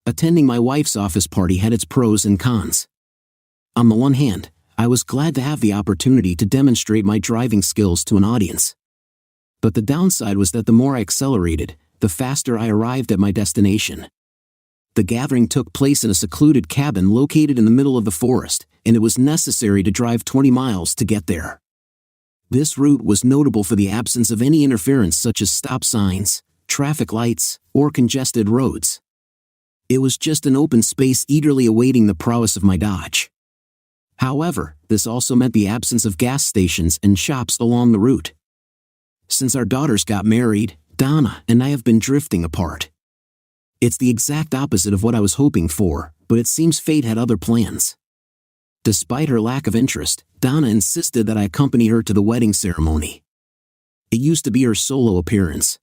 Attending my wife's office party had its pros and cons. On the one hand, I was glad to have the opportunity to demonstrate my driving skills to an audience. But the downside was that the more I accelerated, the faster I arrived at my destination. The gathering took place in a secluded cabin located in the middle of the forest, and it was necessary to drive 20 miles to get there. This route was notable for the absence of any interference such as stop signs, traffic lights, or congested roads. It was just an open space eagerly awaiting the prowess of my Dodge. However, this also meant the absence of gas stations and shops along the route. Since our daughters got married, Donna and I have been drifting apart. It's the exact opposite of what I was hoping for, but it seems fate had other plans. Despite her lack of interest, Donna insisted that I accompany her to the wedding ceremony. It used to be her solo appearance.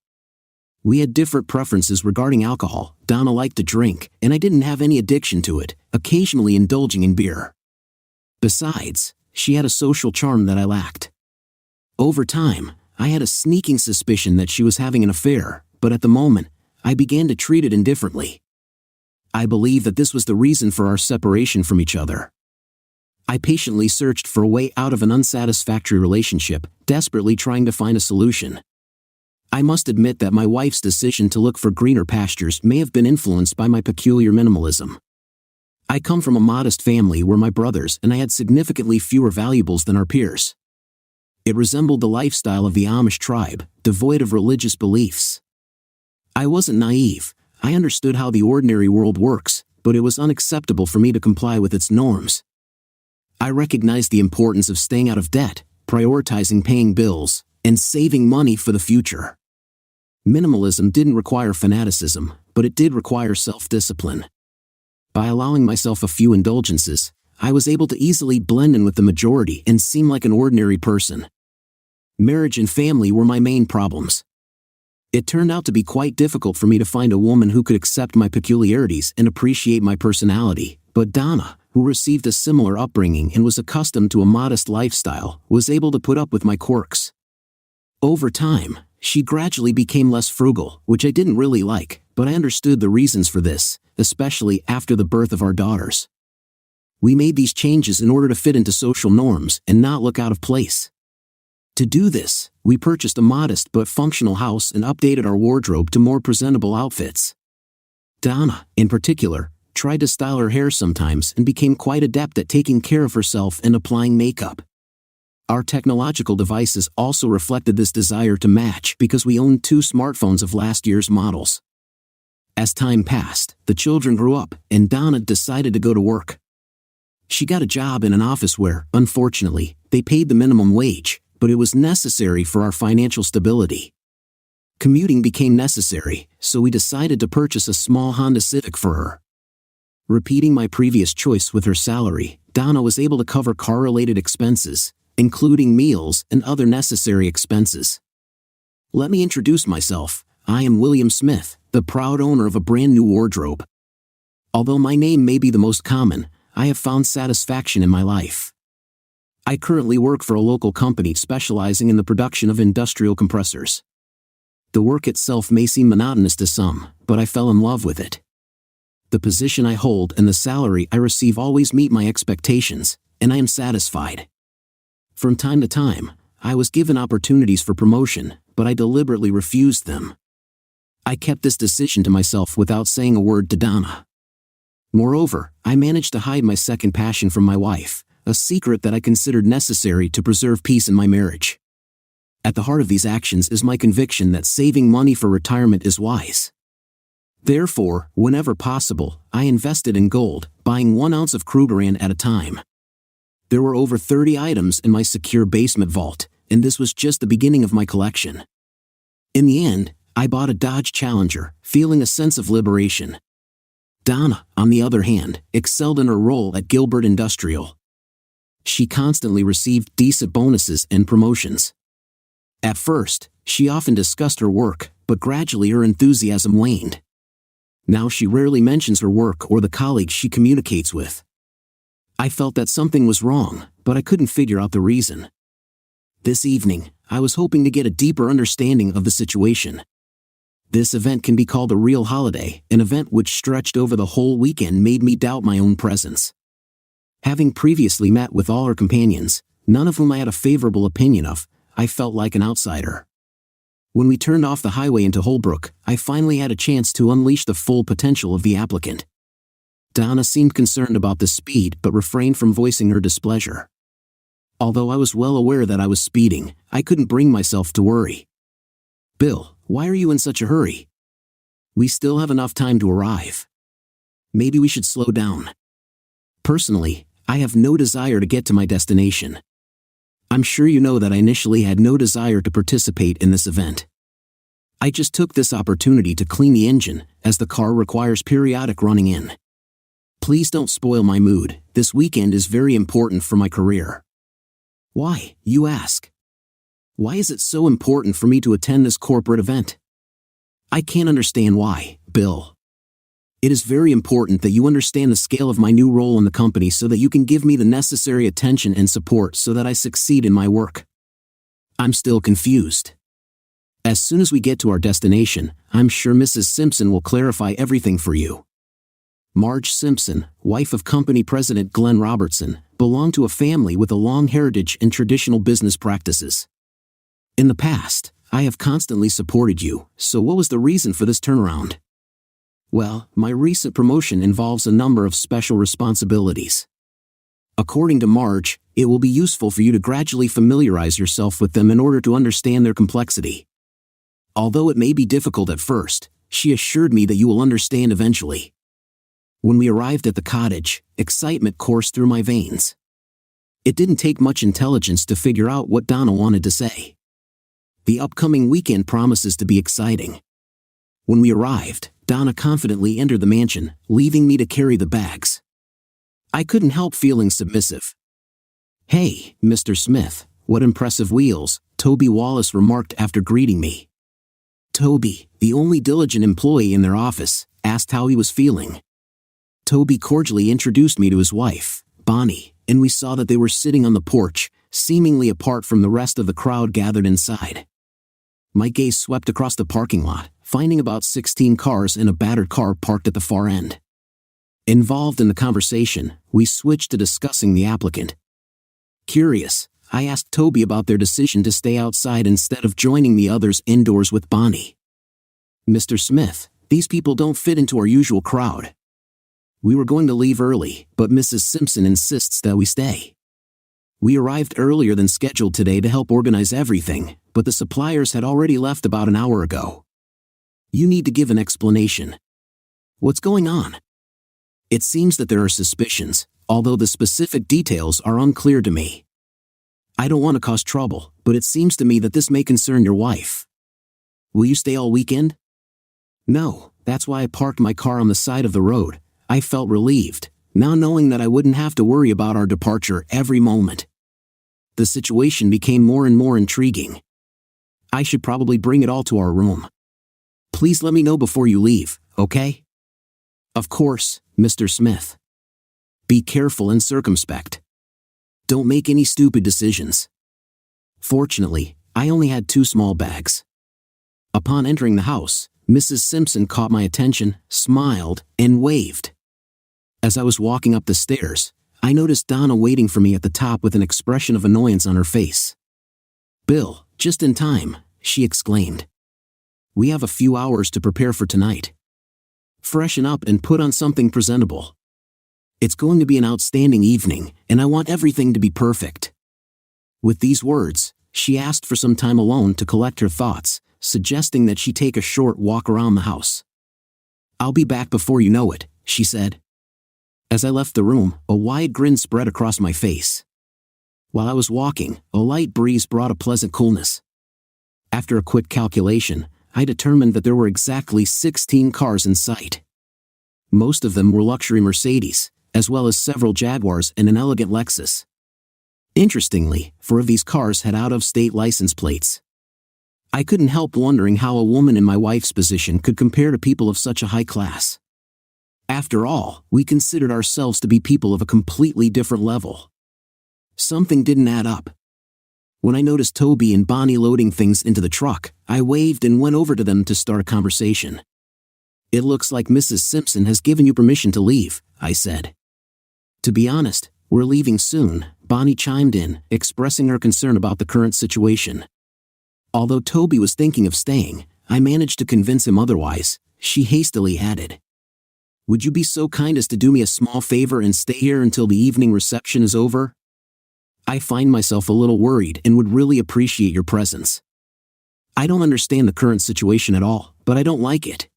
We had different preferences regarding alcohol. Donna liked to drink, and I didn't have any addiction to it, occasionally indulging in beer. Besides, she had a social charm that I lacked. Over time, I had a sneaking suspicion that she was having an affair, but at the moment, I began to treat it indifferently. I believe that this was the reason for our separation from each other. I patiently searched for a way out of an unsatisfactory relationship, desperately trying to find a solution. I must admit that my wife's decision to look for greener pastures may have been influenced by my peculiar minimalism. I come from a modest family where my brothers and I had significantly fewer valuables than our peers. It resembled the lifestyle of the Amish tribe, devoid of religious beliefs. I wasn't naive. I understood how the ordinary world works, but it was unacceptable for me to comply with its norms. I recognized the importance of staying out of debt, prioritizing paying bills, and saving money for the future. Minimalism didn't require fanaticism, but it did require self-discipline. By allowing myself a few indulgences, I was able to easily blend in with the majority and seem like an ordinary person. Marriage and family were my main problems. It turned out to be quite difficult for me to find a woman who could accept my peculiarities and appreciate my personality, but Donna, who received a similar upbringing and was accustomed to a modest lifestyle, was able to put up with my quirks. Over time, she gradually became less frugal, which I didn't really like, but I understood the reasons for this, especially after the birth of our daughters. We made these changes in order to fit into social norms and not look out of place. To do this, we purchased a modest but functional house and updated our wardrobe to more presentable outfits. Donna, in particular, tried to style her hair sometimes and became quite adept at taking care of herself and applying makeup. Our technological devices also reflected this desire to match because we owned 2 smartphones of last year's models. As time passed, the children grew up, and Donna decided to go to work. She got a job in an office where, unfortunately, they paid the minimum wage, but it was necessary for our financial stability. Commuting became necessary, so we decided to purchase a small Honda Civic for her. Repeating my previous choice with her salary, Donna was able to cover car-related expenses, including meals and other necessary expenses. Let me introduce myself. I am William Smith, the proud owner of a brand new wardrobe. Although my name may be the most common, I have found satisfaction in my life. I currently work for a local company specializing in the production of industrial compressors. The work itself may seem monotonous to some, but I fell in love with it. The position I hold and the salary I receive always meet my expectations, and I am satisfied. From time to time, I was given opportunities for promotion, but I deliberately refused them. I kept this decision to myself without saying a word to Donna. Moreover, I managed to hide my second passion from my wife, a secret that I considered necessary to preserve peace in my marriage. At the heart of these actions is my conviction that saving money for retirement is wise. Therefore, whenever possible, I invested in gold, buying 1 ounce of Krugerrand at a time. There were over 30 items in my secure basement vault, and this was just the beginning of my collection. In the end, I bought a Dodge Challenger, feeling a sense of liberation. Donna, on the other hand, excelled in her role at Gilbert Industrial. She constantly received decent bonuses and promotions. At first, she often discussed her work, but gradually her enthusiasm waned. Now she rarely mentions her work or the colleagues she communicates with. I felt that something was wrong, but I couldn't figure out the reason. This evening, I was hoping to get a deeper understanding of the situation. This event can be called a real holiday. An event which stretched over the whole weekend made me doubt my own presence. Having previously met with all her companions, none of whom I had a favorable opinion of, I felt like an outsider. When we turned off the highway into Holbrook, I finally had a chance to unleash the full potential of the applicant. Donna seemed concerned about the speed but refrained from voicing her displeasure. Although I was well aware that I was speeding, I couldn't bring myself to worry. "Bill, why are you in such a hurry? We still have enough time to arrive. Maybe we should slow down." Personally, I have no desire to get to my destination. I'm sure you know that I initially had no desire to participate in this event. I just took this opportunity to clean the engine, as the car requires periodic running in. Please don't spoil my mood. This weekend is very important for my career. Why, you ask? Why is it so important for me to attend this corporate event? I can't understand why, Bill. It is very important that you understand the scale of my new role in the company so that you can give me the necessary attention and support so that I succeed in my work. I'm still confused. As soon as we get to our destination, I'm sure Mrs. Simpson will clarify everything for you. Marge Simpson, wife of company president Glenn Robertson, belonged to a family with a long heritage and traditional business practices. In the past, I have constantly supported you, so what was the reason for this turnaround? Well, my recent promotion involves a number of special responsibilities. According to Marge, it will be useful for you to gradually familiarize yourself with them in order to understand their complexity. Although it may be difficult at first, she assured me that you will understand eventually. When we arrived at the cottage, excitement coursed through my veins. It didn't take much intelligence to figure out what Donna wanted to say. The upcoming weekend promises to be exciting. When we arrived, Donna confidently entered the mansion, leaving me to carry the bags. I couldn't help feeling submissive. "Hey, Mr. Smith, what impressive wheels," Toby Wallace remarked after greeting me. Toby, the only diligent employee in their office, asked how he was feeling. Toby cordially introduced me to his wife, Bonnie, and we saw that they were sitting on the porch, seemingly apart from the rest of the crowd gathered inside. My gaze swept across the parking lot, finding about 16 cars and a battered car parked at the far end. Involved in the conversation, we switched to discussing the applicant. Curious, I asked Toby about their decision to stay outside instead of joining the others indoors with Bonnie. "Mr. Smith, these people don't fit into our usual crowd. We were going to leave early, but Mrs. Simpson insists that we stay. We arrived earlier than scheduled today to help organize everything, but the suppliers had already left about an hour ago. You need to give an explanation. What's going on?" It seems that there are suspicions, although the specific details are unclear to me. I don't want to cause trouble, but it seems to me that this may concern your wife. Will you stay all weekend? No, that's why I parked my car on the side of the road. I felt relieved, now knowing that I wouldn't have to worry about our departure every moment. The situation became more and more intriguing. I should probably bring it all to our room. Please let me know before you leave, okay? Of course, Mr. Smith. Be careful and circumspect. Don't make any stupid decisions. Fortunately, I only had 2 small bags. Upon entering the house, Mrs. Simpson caught my attention, smiled, and waved. As I was walking up the stairs, I noticed Donna waiting for me at the top with an expression of annoyance on her face. "Bill, just in time," she exclaimed. "We have a few hours to prepare for tonight. Freshen up and put on something presentable. It's going to be an outstanding evening, and I want everything to be perfect." With these words, she asked for some time alone to collect her thoughts, suggesting that she take a short walk around the house. "I'll be back before you know it," she said. As I left the room, a wide grin spread across my face. While I was walking, a light breeze brought a pleasant coolness. After a quick calculation, I determined that there were exactly 16 cars in sight. Most of them were luxury Mercedes, as well as several Jaguars and an elegant Lexus. Interestingly, 4 of these cars had out-of-state license plates. I couldn't help wondering how a woman in my wife's position could compare to people of such a high class. After all, we considered ourselves to be people of a completely different level. Something didn't add up. When I noticed Toby and Bonnie loading things into the truck, I waved and went over to them to start a conversation. "It looks like Mrs. Simpson has given you permission to leave," I said. "To be honest, we're leaving soon," Bonnie chimed in, expressing her concern about the current situation. Although Toby was thinking of staying, I managed to convince him otherwise. She hastily added, "Would you be so kind as to do me a small favor and stay here until the evening reception is over? I find myself a little worried and would really appreciate your presence. I don't understand the current situation at all, but I don't like it.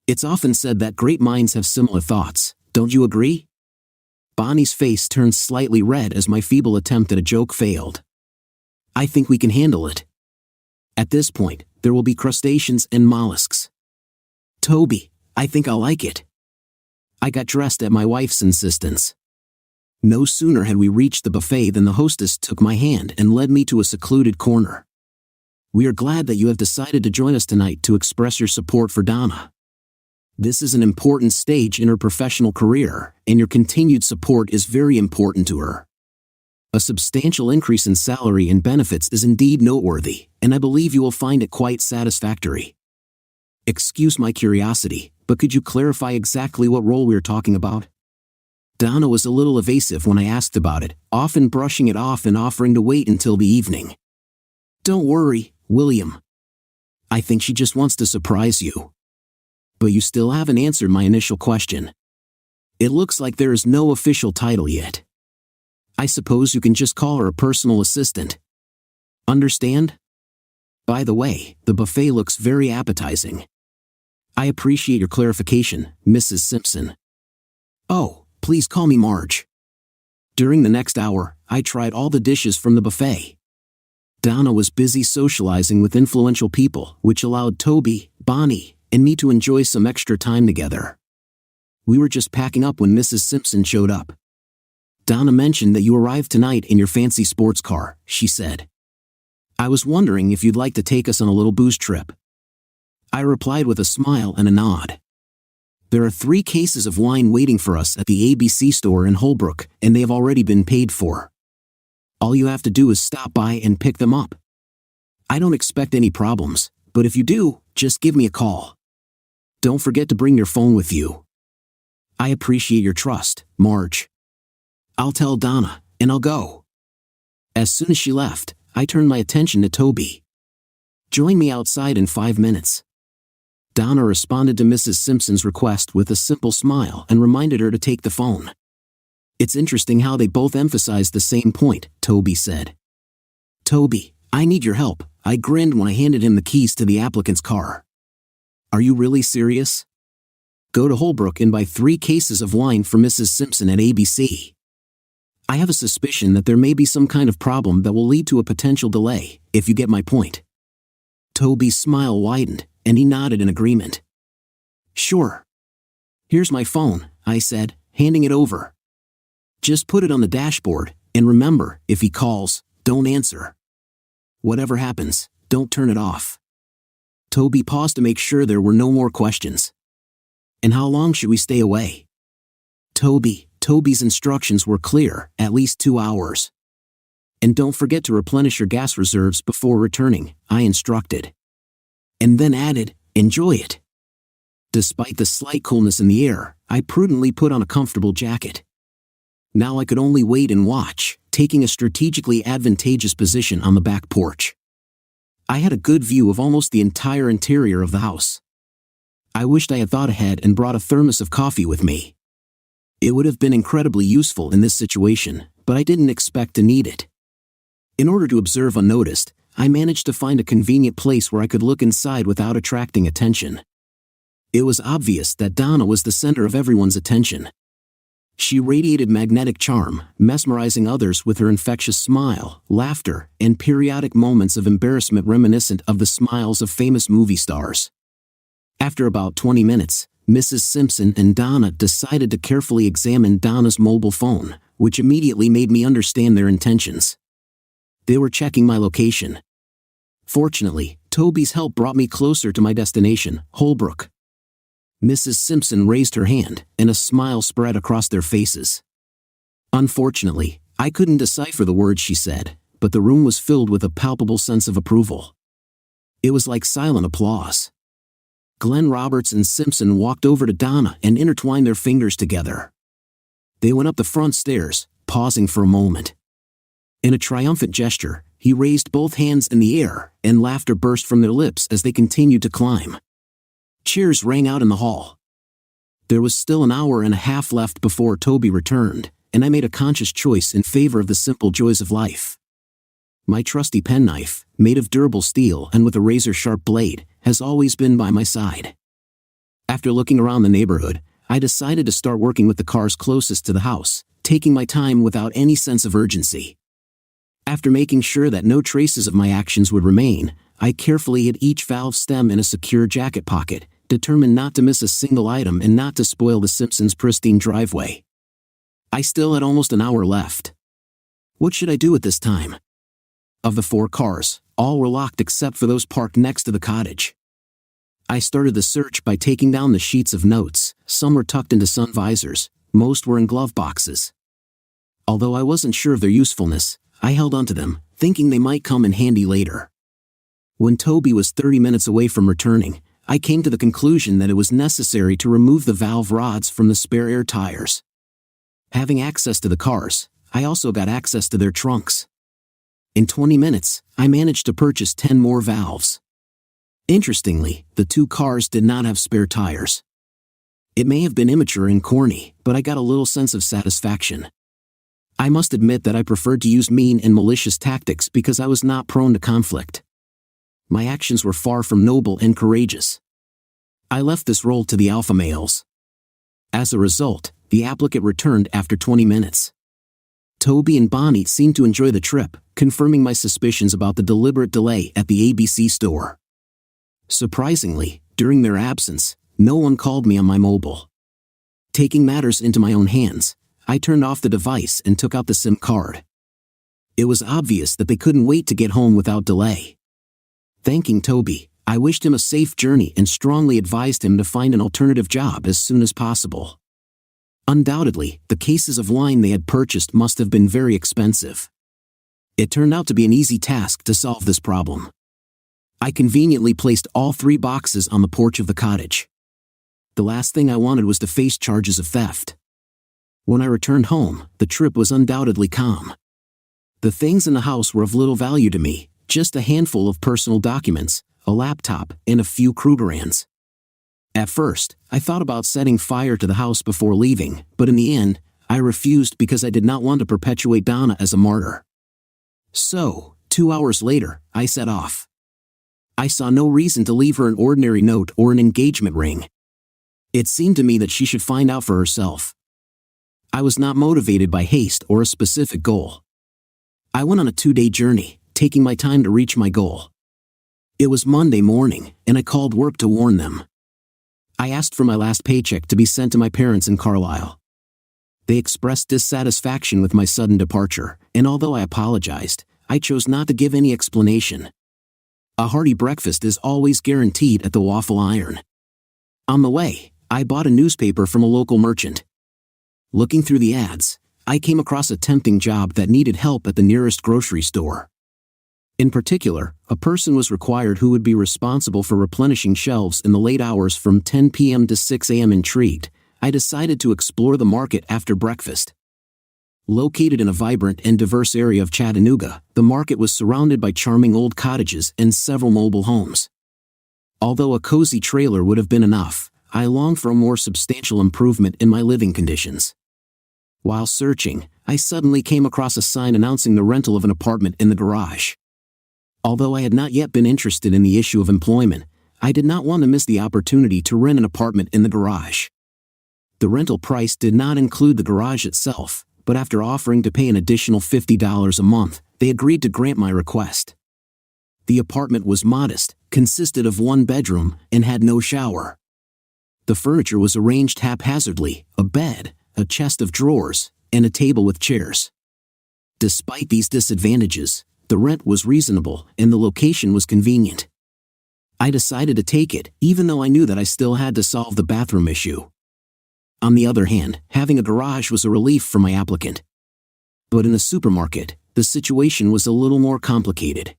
It's often said that great minds have similar thoughts, don't you agree?" Bonnie's face turned slightly red as my feeble attempt at a joke failed. "I think we can handle it. At this point, there will be crustaceans and mollusks." "Toby, I think I'll like it." I got dressed at my wife's insistence. No sooner had we reached the buffet than the hostess took my hand and led me to a secluded corner. "We are glad that you have decided to join us tonight to express your support for Donna. This is an important stage in her professional career, and your continued support is very important to her. A substantial increase in salary and benefits is indeed noteworthy, and I believe you will find it quite satisfactory. Excuse my curiosity, but could you clarify exactly what role we are talking about?" Donna was a little evasive when I asked about it, often brushing it off and offering to wait until the evening. "Don't worry, William. I think she just wants to surprise you. But you still haven't answered my initial question. It looks like there is no official title yet. I suppose you can just call her a personal assistant. Understand? By the way, the buffet looks very appetizing. I appreciate your clarification, Mrs. Simpson. Oh, please call me Marge." During the next hour, I tried all the dishes from the buffet. Donna was busy socializing with influential people, which allowed Toby, Bonnie, and me to enjoy some extra time together. We were just packing up when Mrs. Simpson showed up. "Donna mentioned that you arrived tonight in your fancy sports car," she said. "I was wondering if you'd like to take us on a little booze trip." I replied with a smile and a nod. "There are 3 cases of wine waiting for us at the ABC store in Holbrook, and they have already been paid for. All you have to do is stop by and pick them up. I don't expect any problems, but if you do, just give me a call. Don't forget to bring your phone with you. I appreciate your trust, Marge. I'll tell Donna, and I'll go." As soon as she left, I turned my attention to Toby. "Join me outside in 5 minutes." Donna responded to Mrs. Simpson's request with a simple smile and reminded her to take the phone. "It's interesting how they both emphasized the same point," Toby said. "Toby, I need your help," I grinned when I handed him the keys to the applicant's car. "Are you really serious? Go to Holbrook and buy 3 cases of wine for Mrs. Simpson at ABC. I have a suspicion that there may be some kind of problem that will lead to a potential delay, if you get my point." Toby's smile widened, and he nodded in agreement. "Sure. Here's my phone," I said, handing it over. "Just put it on the dashboard, and remember, if he calls, don't answer. Whatever happens, don't turn it off." Toby paused to make sure there were no more questions. "And how long should we stay away?" Toby's instructions were clear, at least 2 hours. "And don't forget to replenish your gas reserves before returning," I instructed. And then added, "Enjoy it." Despite the slight coolness in the air, I prudently put on a comfortable jacket. Now I could only wait and watch, taking a strategically advantageous position on the back porch. I had a good view of almost the entire interior of the house. I wished I had thought ahead and brought a thermos of coffee with me. It would have been incredibly useful in this situation, but I didn't expect to need it. In order to observe unnoticed, I managed to find a convenient place where I could look inside without attracting attention. It was obvious that Donna was the center of everyone's attention. She radiated magnetic charm, mesmerizing others with her infectious smile, laughter, and periodic moments of embarrassment reminiscent of the smiles of famous movie stars. After about 20 minutes, Mrs. Simpson and Donna decided to carefully examine Donna's mobile phone, which immediately made me understand their intentions. They were checking my location. Fortunately, Toby's help brought me closer to my destination, Holbrook. Mrs. Simpson raised her hand, and a smile spread across their faces. Unfortunately, I couldn't decipher the words she said, but the room was filled with a palpable sense of approval. It was like silent applause. Glenn, Roberts, and Simpson walked over to Donna and intertwined their fingers together. They went up the front stairs, pausing for a moment. In a triumphant gesture, he raised both hands in the air, and laughter burst from their lips as they continued to climb. Cheers rang out in the hall. There was still an hour and a half left before Toby returned, and I made a conscious choice in favor of the simple joys of life. My trusty penknife, made of durable steel and with a razor-sharp blade, has always been by my side. After looking around the neighborhood, I decided to start working with the cars closest to the house, taking my time without any sense of urgency. After making sure that no traces of my actions would remain, I carefully hid each valve stem in a secure jacket pocket, determined not to miss a single item and not to spoil the Simpsons' pristine driveway. I still had almost an hour left. What should I do at this time? Of the 4 cars, all were locked except for those parked next to the cottage. I started the search by taking down the sheets of notes. Some were tucked into sun visors, most were in glove boxes. Although I wasn't sure of their usefulness, I held onto them, thinking they might come in handy later. When Toby was 30 minutes away from returning, I came to the conclusion that it was necessary to remove the valve rods from the spare air tires. Having access to the cars, I also got access to their trunks. In 20 minutes, I managed to purchase 10 more valves. Interestingly, the 2 cars did not have spare tires. It may have been immature and corny, but I got a little sense of satisfaction. I must admit that I preferred to use mean and malicious tactics because I was not prone to conflict. My actions were far from noble and courageous. I left this role to the alpha males. As a result, the applicant returned after 20 minutes. Toby and Bonnie seemed to enjoy the trip, confirming my suspicions about the deliberate delay at the ABC store. Surprisingly, during their absence, no one called me on my mobile. Taking matters into my own hands, I turned off the device and took out the SIM card. It was obvious that they couldn't wait to get home without delay. Thanking Toby, I wished him a safe journey and strongly advised him to find an alternative job as soon as possible. Undoubtedly, the cases of wine they had purchased must have been very expensive. It turned out to be an easy task to solve this problem. I conveniently placed all 3 boxes on the porch of the cottage. The last thing I wanted was to face charges of theft. When I returned home, the trip was undoubtedly calm. The things in the house were of little value to me, just a handful of personal documents, a laptop, and a few Krugerrands. At first, I thought about setting fire to the house before leaving, but in the end, I refused because I did not want to perpetuate Donna as a martyr. So, 2 hours later, I set off. I saw no reason to leave her an ordinary note or an engagement ring. It seemed to me that she should find out for herself. I was not motivated by haste or a specific goal. I went on a 2-day journey, taking my time to reach my goal. It was Monday morning, and I called work to warn them. I asked for my last paycheck to be sent to my parents in Carlisle. They expressed dissatisfaction with my sudden departure, and although I apologized, I chose not to give any explanation. A hearty breakfast is always guaranteed at the Waffle Iron. On the way, I bought a newspaper from a local merchant. Looking through the ads, I came across a tempting job that needed help at the nearest grocery store. In particular, a person was required who would be responsible for replenishing shelves in the late hours from 10 p.m. to 6 a.m. Intrigued, I decided to explore the market after breakfast. Located in a vibrant and diverse area of Chattanooga, the market was surrounded by charming old cottages and several mobile homes. Although a cozy trailer would have been enough, I longed for a more substantial improvement in my living conditions. While searching, I suddenly came across a sign announcing the rental of an apartment in the garage. Although I had not yet been interested in the issue of employment, I did not want to miss the opportunity to rent an apartment in the garage. The rental price did not include the garage itself, but after offering to pay an additional $50 a month, they agreed to grant my request. The apartment was modest, consisted of 1 bedroom, and had no shower. The furniture was arranged haphazardly: a bed, a chest of drawers, and a table with chairs. Despite these disadvantages, the rent was reasonable and the location was convenient. I decided to take it, even though I knew that I still had to solve the bathroom issue. On the other hand, having a garage was a relief for my applicant. But in the supermarket, the situation was a little more complicated.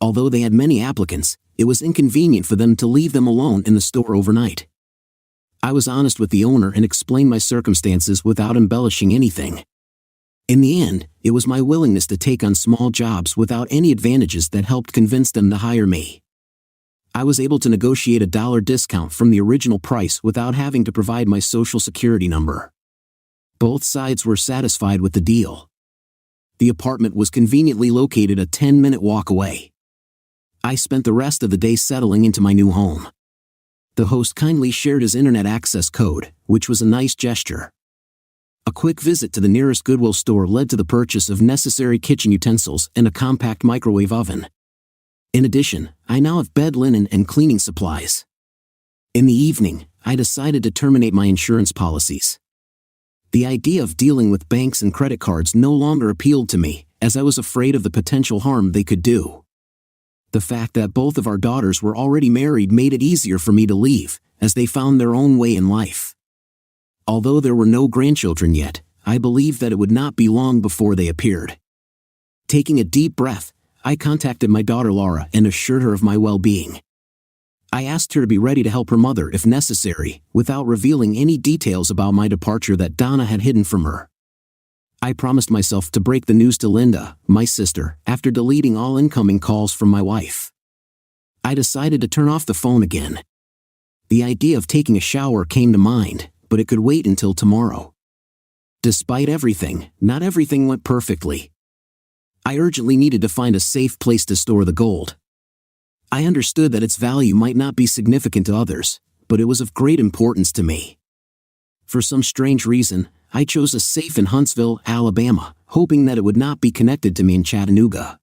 Although they had many applicants, it was inconvenient for them to leave them alone in the store overnight. I was honest with the owner and explained my circumstances without embellishing anything. In the end, it was my willingness to take on small jobs without any advantages that helped convince them to hire me. I was able to negotiate a $1 discount from the original price without having to provide my social security number. Both sides were satisfied with the deal. The apartment was conveniently located a 10-minute walk away. I spent the rest of the day settling into my new home. The host kindly shared his internet access code, which was a nice gesture. A quick visit to the nearest Goodwill store led to the purchase of necessary kitchen utensils and a compact microwave oven. In addition, I now have bed linen and cleaning supplies. In the evening, I decided to terminate my insurance policies. The idea of dealing with banks and credit cards no longer appealed to me, as I was afraid of the potential harm they could do. The fact that both of our daughters were already married made it easier for me to leave, as they found their own way in life. Although there were no grandchildren yet, I believed that it would not be long before they appeared. Taking a deep breath, I contacted my daughter Laura and assured her of my well-being. I asked her to be ready to help her mother if necessary, without revealing any details about my departure that Donna had hidden from her. I promised myself to break the news to Linda, my sister, after deleting all incoming calls from my wife. I decided to turn off the phone again. The idea of taking a shower came to mind, but it could wait until tomorrow. Despite everything, not everything went perfectly. I urgently needed to find a safe place to store the gold. I understood that its value might not be significant to others, but it was of great importance to me. For some strange reason, I chose a safe in Huntsville, Alabama, hoping that it would not be connected to me in Chattanooga.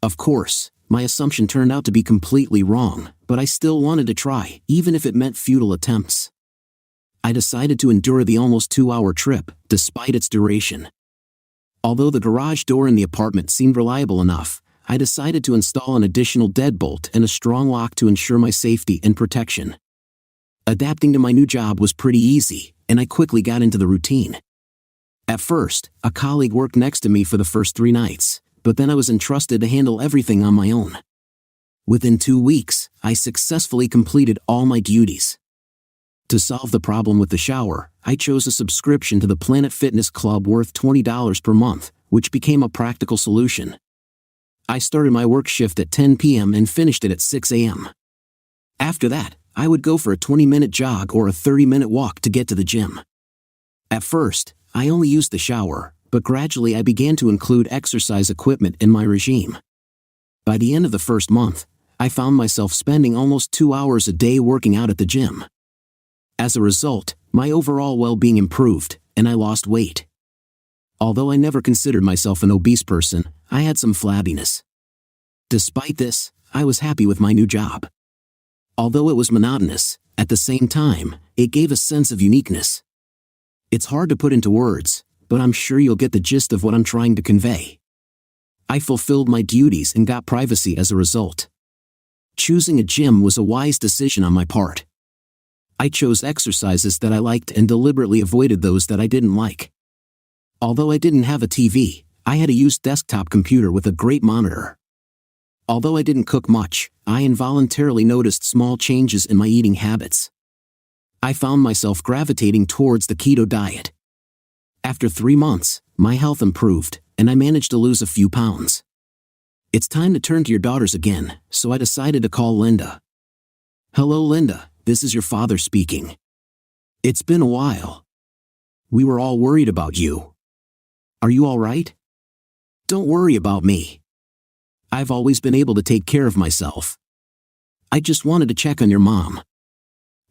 Of course, my assumption turned out to be completely wrong, but I still wanted to try, even if it meant futile attempts. I decided to endure the almost 2-hour trip, despite its duration. Although the garage door in the apartment seemed reliable enough, I decided to install an additional deadbolt and a strong lock to ensure my safety and protection. Adapting to my new job was pretty easy, and I quickly got into the routine. At first, a colleague worked next to me for the first 3 nights, but then I was entrusted to handle everything on my own. Within 2 weeks, I successfully completed all my duties. To solve the problem with the shower, I chose a subscription to the Planet Fitness Club worth $20 per month, which became a practical solution. I started my work shift at 10 p.m. and finished it at 6 a.m. After that, I would go for a 20-minute jog or a 30-minute walk to get to the gym. At first, I only used the shower, but gradually I began to include exercise equipment in my regime. By the end of the first month, I found myself spending almost 2 hours a day working out at the gym. As a result, my overall well-being improved, and I lost weight. Although I never considered myself an obese person, I had some flabbiness. Despite this, I was happy with my new job. Although it was monotonous, at the same time, it gave a sense of uniqueness. It's hard to put into words, but I'm sure you'll get the gist of what I'm trying to convey. I fulfilled my duties and got privacy as a result. Choosing a gym was a wise decision on my part. I chose exercises that I liked and deliberately avoided those that I didn't like. Although I didn't have a TV, I had a used desktop computer with a great monitor. Although I didn't cook much, I involuntarily noticed small changes in my eating habits. I found myself gravitating towards the keto diet. After 3 months, my health improved, and I managed to lose a few pounds. It's time to turn to your daughters again, so I decided to call Linda. Hello Linda, this is your father speaking. It's been a while. We were all worried about you. Are you all right? Don't worry about me. I've always been able to take care of myself. I just wanted to check on your mom.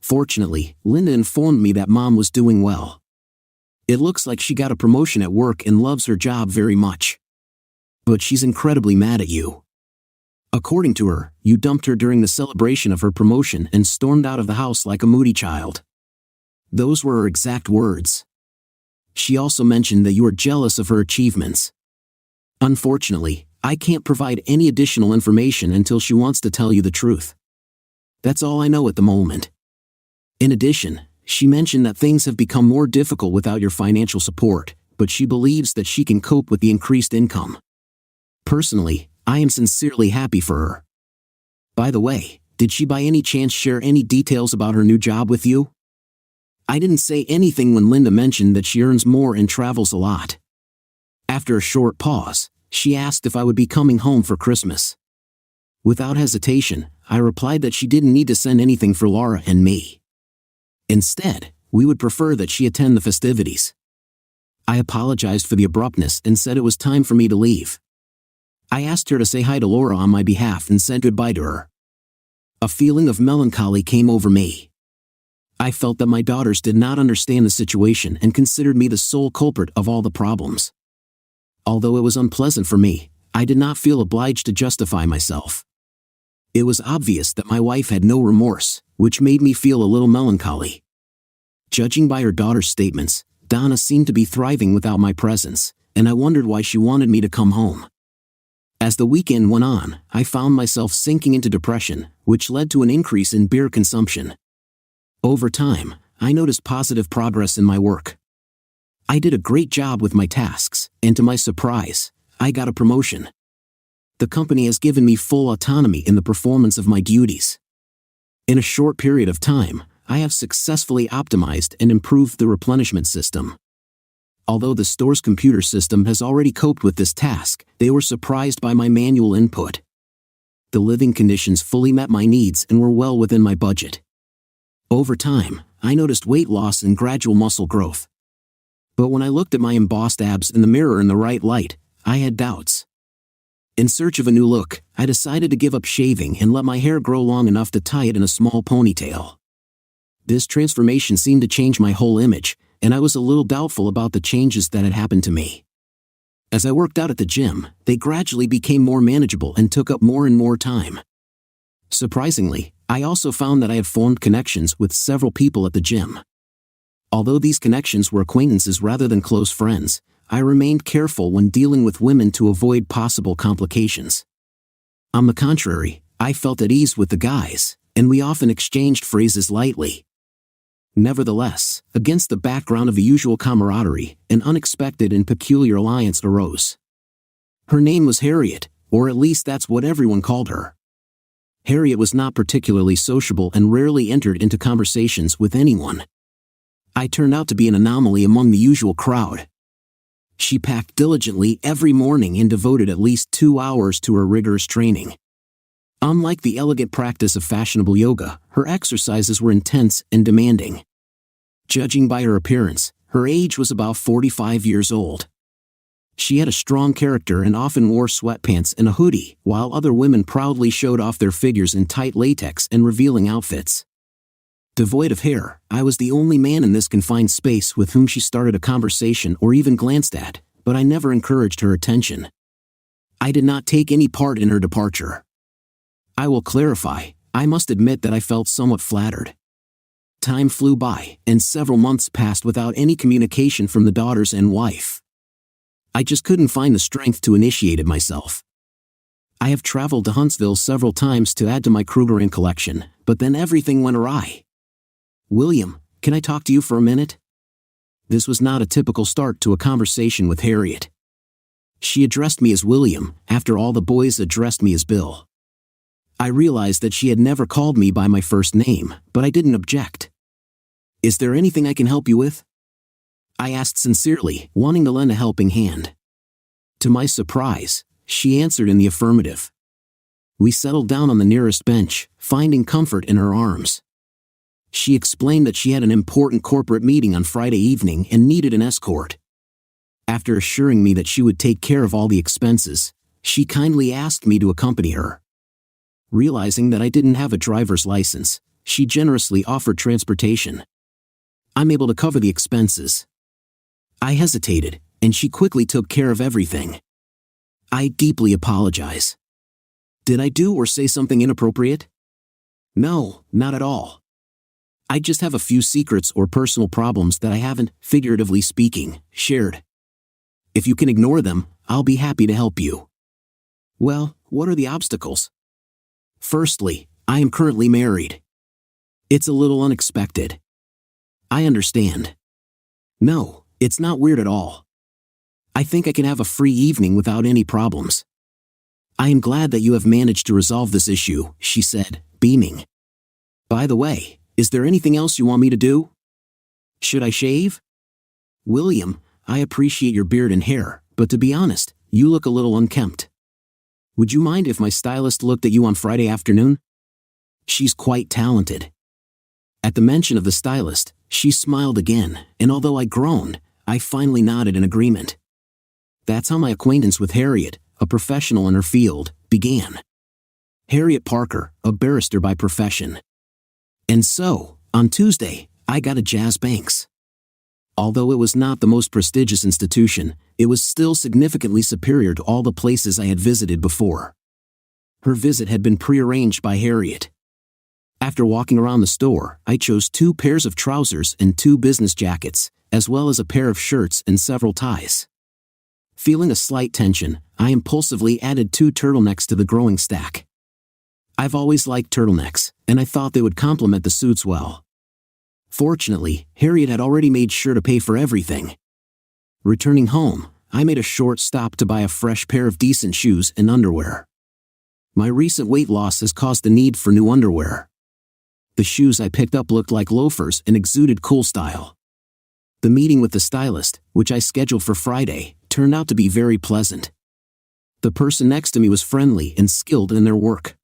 Fortunately, Linda informed me that Mom was doing well. It looks like she got a promotion at work and loves her job very much. But she's incredibly mad at you. According to her, you dumped her during the celebration of her promotion and stormed out of the house like a moody child. Those were her exact words. She also mentioned that you were jealous of her achievements. Unfortunately, I can't provide any additional information until she wants to tell you the truth. That's all I know at the moment. In addition, she mentioned that things have become more difficult without your financial support, but she believes that she can cope with the increased income. Personally, I am sincerely happy for her. By the way, did she by any chance share any details about her new job with you? I didn't say anything when Linda mentioned that she earns more and travels a lot. After a short pause, she asked if I would be coming home for Christmas. Without hesitation, I replied that she didn't need to send anything for Laura and me. Instead, we would prefer that she attend the festivities. I apologized for the abruptness and said it was time for me to leave. I asked her to say hi to Laura on my behalf and said goodbye to her. A feeling of melancholy came over me. I felt that my daughters did not understand the situation and considered me the sole culprit of all the problems. Although it was unpleasant for me, I did not feel obliged to justify myself. It was obvious that my wife had no remorse, which made me feel a little melancholy. Judging by her daughter's statements, Donna seemed to be thriving without my presence, and I wondered why she wanted me to come home. As the weekend went on, I found myself sinking into depression, which led to an increase in beer consumption. Over time, I noticed positive progress in my work. I did a great job with my tasks, and to my surprise, I got a promotion. The company has given me full autonomy in the performance of my duties. In a short period of time, I have successfully optimized and improved the replenishment system. Although the store's computer system has already coped with this task, they were surprised by my manual input. The living conditions fully met my needs and were well within my budget. Over time, I noticed weight loss and gradual muscle growth. But when I looked at my embossed abs in the mirror in the right light, I had doubts. In search of a new look, I decided to give up shaving and let my hair grow long enough to tie it in a small ponytail. This transformation seemed to change my whole image, and I was a little doubtful about the changes that had happened to me. As I worked out at the gym, they gradually became more manageable and took up more and more time. Surprisingly, I also found that I had formed connections with several people at the gym. Although these connections were acquaintances rather than close friends, I remained careful when dealing with women to avoid possible complications. On the contrary, I felt at ease with the guys, and we often exchanged phrases lightly. Nevertheless, against the background of the usual camaraderie, an unexpected and peculiar alliance arose. Her name was Harriet, or at least that's what everyone called her. Harriet was not particularly sociable and rarely entered into conversations with anyone. I turned out to be an anomaly among the usual crowd. She packed diligently every morning and devoted at least 2 hours to her rigorous training. Unlike the elegant practice of fashionable yoga, her exercises were intense and demanding. Judging by her appearance, her age was about 45 years old. She had a strong character and often wore sweatpants and a hoodie, while other women proudly showed off their figures in tight latex and revealing outfits. Devoid of hair, I was the only man in this confined space with whom she started a conversation or even glanced at, but I never encouraged her attention. I did not take any part in her departure. I will clarify, I must admit that I felt somewhat flattered. Time flew by, and several months passed without any communication from the daughters and wife. I just couldn't find the strength to initiate it myself. I have traveled to Huntsville several times to add to my Krugerrand collection, but then everything went awry. "William, can I talk to you for a minute?" This was not a typical start to a conversation with Harriet. She addressed me as William, after all the boys addressed me as Bill. I realized that she had never called me by my first name, but I didn't object. "Is there anything I can help you with?" I asked sincerely, wanting to lend a helping hand. To my surprise, she answered in the affirmative. We settled down on the nearest bench, finding comfort in her arms. She explained that she had an important corporate meeting on Friday evening and needed an escort. After assuring me that she would take care of all the expenses, she kindly asked me to accompany her. Realizing that I didn't have a driver's license, she generously offered transportation. "I'm able to cover the expenses." I hesitated, and she quickly took care of everything. I deeply apologize. Did I do or say something inappropriate? No, not at all. I just have a few secrets or personal problems that I haven't, figuratively speaking, shared. If you can ignore them, I'll be happy to help you. Well, what are the obstacles? Firstly, I am currently married. It's a little unexpected. I understand. No, it's not weird at all. I think I can have a free evening without any problems." "I am glad that you have managed to resolve this issue," she said, beaming. "By the way, is there anything else you want me to do? Should I shave?" "William, I appreciate your beard and hair, but to be honest, you look a little unkempt. Would you mind if my stylist looked at you on Friday afternoon? She's quite talented." At the mention of the stylist, she smiled again, and although I groaned, I finally nodded in agreement. That's how my acquaintance with Harriet, a professional in her field, began. Harriet Parker, a barrister by profession. And so, on Tuesday, I got a Jazz Banks. Although it was not the most prestigious institution, it was still significantly superior to all the places I had visited before. Her visit had been prearranged by Harriet. After walking around the store, I chose 2 pairs of trousers and 2 business jackets, as well as a pair of shirts and several ties. Feeling a slight tension, I impulsively added 2 turtlenecks to the growing stack. I've always liked turtlenecks, and I thought they would complement the suits well. Fortunately, Harriet had already made sure to pay for everything. Returning home, I made a short stop to buy a fresh pair of decent shoes and underwear. My recent weight loss has caused the need for new underwear. The shoes I picked up looked like loafers and exuded cool style. The meeting with the stylist, which I scheduled for Friday, turned out to be very pleasant. The person next to me was friendly and skilled in their work.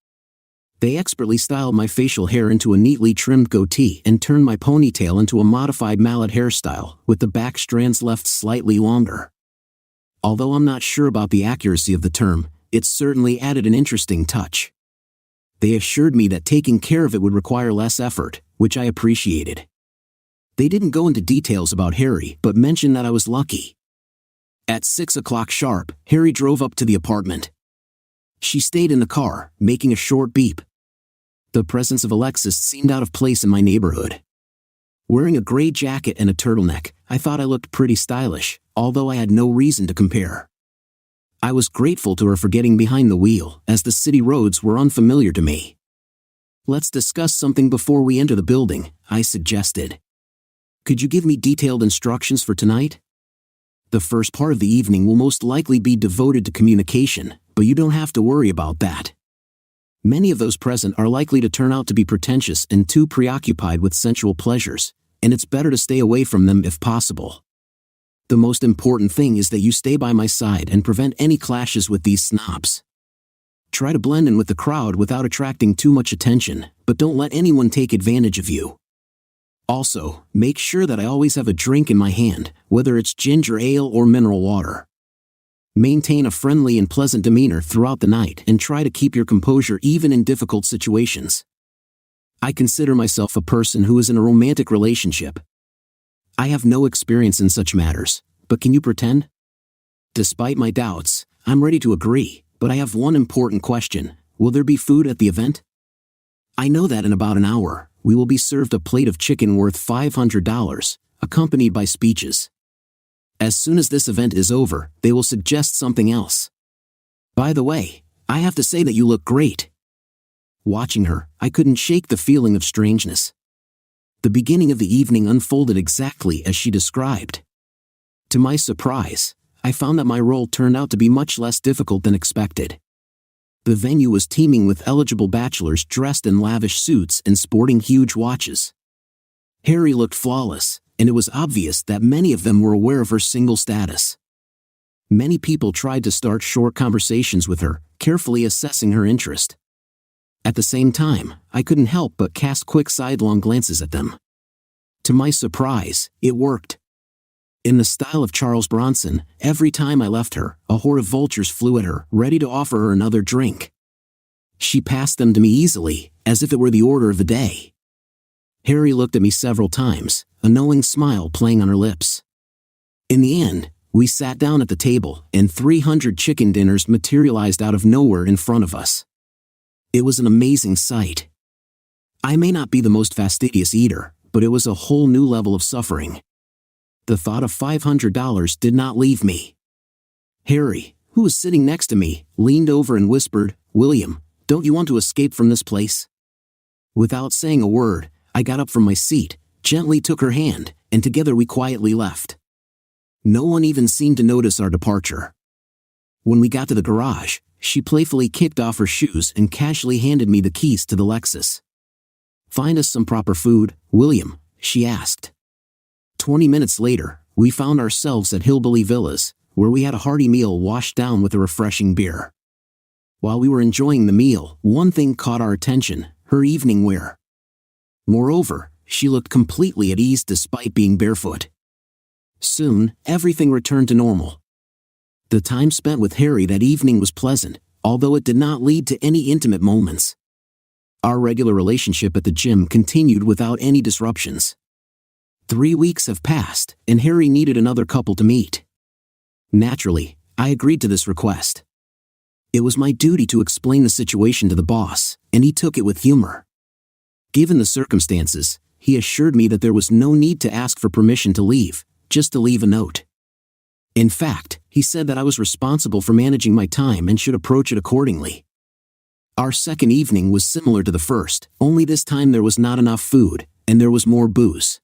They expertly styled my facial hair into a neatly trimmed goatee and turned my ponytail into a modified mallet hairstyle, with the back strands left slightly longer. Although I'm not sure about the accuracy of the term, it certainly added an interesting touch. They assured me that taking care of it would require less effort, which I appreciated. They didn't go into details about Harry, but mentioned that I was lucky. At 6 o'clock sharp, Harry drove up to the apartment. She stayed in the car, making a short beep. The presence of Alexis seemed out of place in my neighborhood. Wearing a gray jacket and a turtleneck, I thought I looked pretty stylish, although I had no reason to compare. I was grateful to her for getting behind the wheel, as the city roads were unfamiliar to me. "Let's discuss something before we enter the building," I suggested. "Could you give me detailed instructions for tonight? The first part of the evening will most likely be devoted to communication, but you don't have to worry about that. Many of those present are likely to turn out to be pretentious and too preoccupied with sensual pleasures, and it's better to stay away from them if possible. The most important thing is that you stay by my side and prevent any clashes with these snobs. Try to blend in with the crowd without attracting too much attention, but don't let anyone take advantage of you. Also, make sure that I always have a drink in my hand, whether it's ginger ale or mineral water. Maintain a friendly and pleasant demeanor throughout the night and try to keep your composure even in difficult situations. I consider myself a person who is in a romantic relationship. I have no experience in such matters, but can you pretend? Despite my doubts, I'm ready to agree, but I have one important question. Will there be food at the event? I know that in about an hour, we will be served a plate of chicken worth $500, accompanied by speeches. As soon as this event is over, they will suggest something else. By the way, I have to say that you look great." Watching her, I couldn't shake the feeling of strangeness. The beginning of the evening unfolded exactly as she described. To my surprise, I found that my role turned out to be much less difficult than expected. The venue was teeming with eligible bachelors dressed in lavish suits and sporting huge watches. Harry looked flawless, and it was obvious that many of them were aware of her single status. Many people tried to start short conversations with her, carefully assessing her interest. At the same time, I couldn't help but cast quick sidelong glances at them. To my surprise, it worked. In the style of Charles Bronson, every time I left her, a horde of vultures flew at her, ready to offer her another drink. She passed them to me easily, as if it were the order of the day. Harry looked at me several times, a knowing smile playing on her lips. In the end, we sat down at the table, and 300 chicken dinners materialized out of nowhere in front of us. It was an amazing sight. I may not be the most fastidious eater, but it was a whole new level of suffering. The thought of $500 did not leave me. Harry, who was sitting next to me, leaned over and whispered, "William, don't you want to escape from this place?" Without saying a word, I got up from my seat, gently took her hand, and together we quietly left. No one even seemed to notice our departure. When we got to the garage, she playfully kicked off her shoes and casually handed me the keys to the Lexus. "Find us some proper food, William," she asked. 20 minutes later, we found ourselves at Hillbilly Villas, where we had a hearty meal washed down with a refreshing beer. While we were enjoying the meal, one thing caught our attention: her evening wear. Moreover, she looked completely at ease despite being barefoot. Soon, everything returned to normal. The time spent with Harry that evening was pleasant, although it did not lead to any intimate moments. Our regular relationship at the gym continued without any disruptions. 3 weeks have passed, and Harry needed another couple to meet. Naturally, I agreed to this request. It was my duty to explain the situation to the boss, and he took it with humor. Given the circumstances, he assured me that there was no need to ask for permission to leave, just to leave a note. In fact, he said that I was responsible for managing my time and should approach it accordingly. Our second evening was similar to the first, only this time there was not enough food, and there was more booze.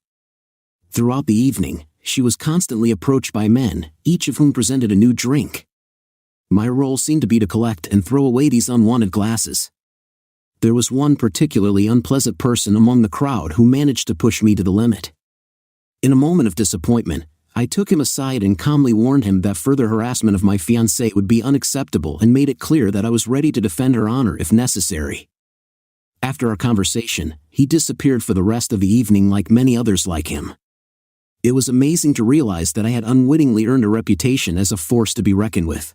Throughout the evening, she was constantly approached by men, each of whom presented a new drink. My role seemed to be to collect and throw away these unwanted glasses. There was one particularly unpleasant person among the crowd who managed to push me to the limit. In a moment of disappointment, I took him aside and calmly warned him that further harassment of my fiancée would be unacceptable and made it clear that I was ready to defend her honor if necessary. After our conversation, he disappeared for the rest of the evening like many others like him. It was amazing to realize that I had unwittingly earned a reputation as a force to be reckoned with.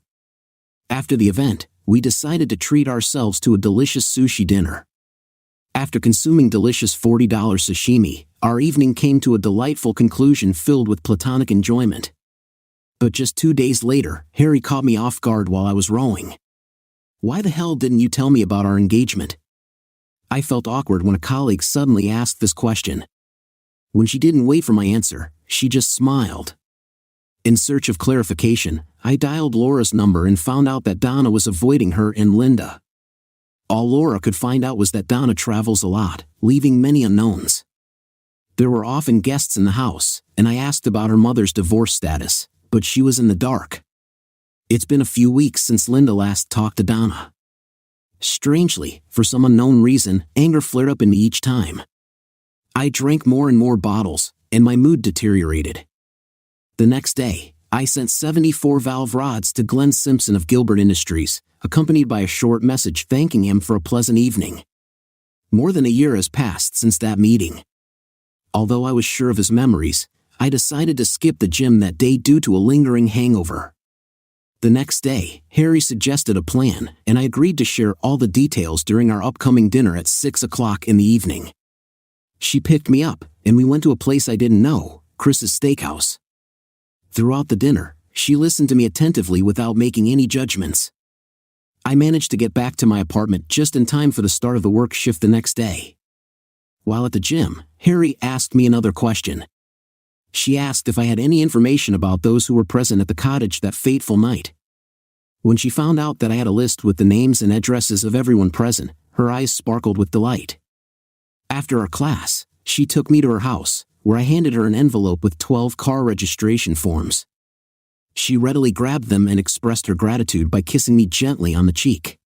After the event, we decided to treat ourselves to a delicious sushi dinner. After consuming delicious $40 sashimi, our evening came to a delightful conclusion filled with platonic enjoyment. But just 2 days later, Harry caught me off guard while I was rowing. "Why the hell didn't you tell me about our engagement?" I felt awkward when a colleague suddenly asked this question. When she didn't wait for my answer, she just smiled. In search of clarification, I dialed Laura's number and found out that Donna was avoiding her and Linda. All Laura could find out was that Donna travels a lot, leaving many unknowns. There were often guests in the house, and I asked about her mother's divorce status, but she was in the dark. It's been a few weeks since Linda last talked to Donna. Strangely, for some unknown reason, anger flared up in me each time. I drank more and more bottles, and my mood deteriorated. The next day, I sent 74 valve rods to Glenn Simpson of Gilbert Industries, accompanied by a short message thanking him for a pleasant evening. More than a year has passed since that meeting. Although I was sure of his memories, I decided to skip the gym that day due to a lingering hangover. The next day, Harry suggested a plan, and I agreed to share all the details during our upcoming dinner at 6 o'clock in the evening. She picked me up, and we went to a place I didn't know, Chris's Steakhouse. Throughout the dinner, she listened to me attentively without making any judgments. I managed to get back to my apartment just in time for the start of the work shift the next day. While at the gym, Harry asked me another question. She asked if I had any information about those who were present at the cottage that fateful night. When she found out that I had a list with the names and addresses of everyone present, her eyes sparkled with delight. After our class, she took me to her house, where I handed her an envelope with 12 car registration forms. She readily grabbed them and expressed her gratitude by kissing me gently on the cheek.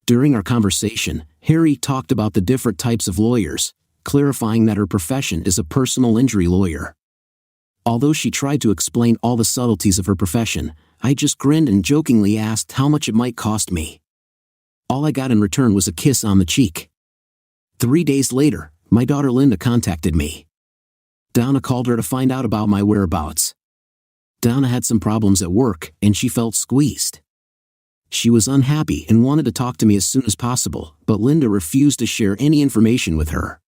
During our conversation, Harry talked about the different types of lawyers, clarifying that her profession is a personal injury lawyer. Although she tried to explain all the subtleties of her profession, I just grinned and jokingly asked how much it might cost me. All I got in return was a kiss on the cheek. 3 days later, my daughter Linda contacted me. Donna called her to find out about my whereabouts. Donna had some problems at work, and she felt squeezed. She was unhappy and wanted to talk to me as soon as possible, but Linda refused to share any information with her.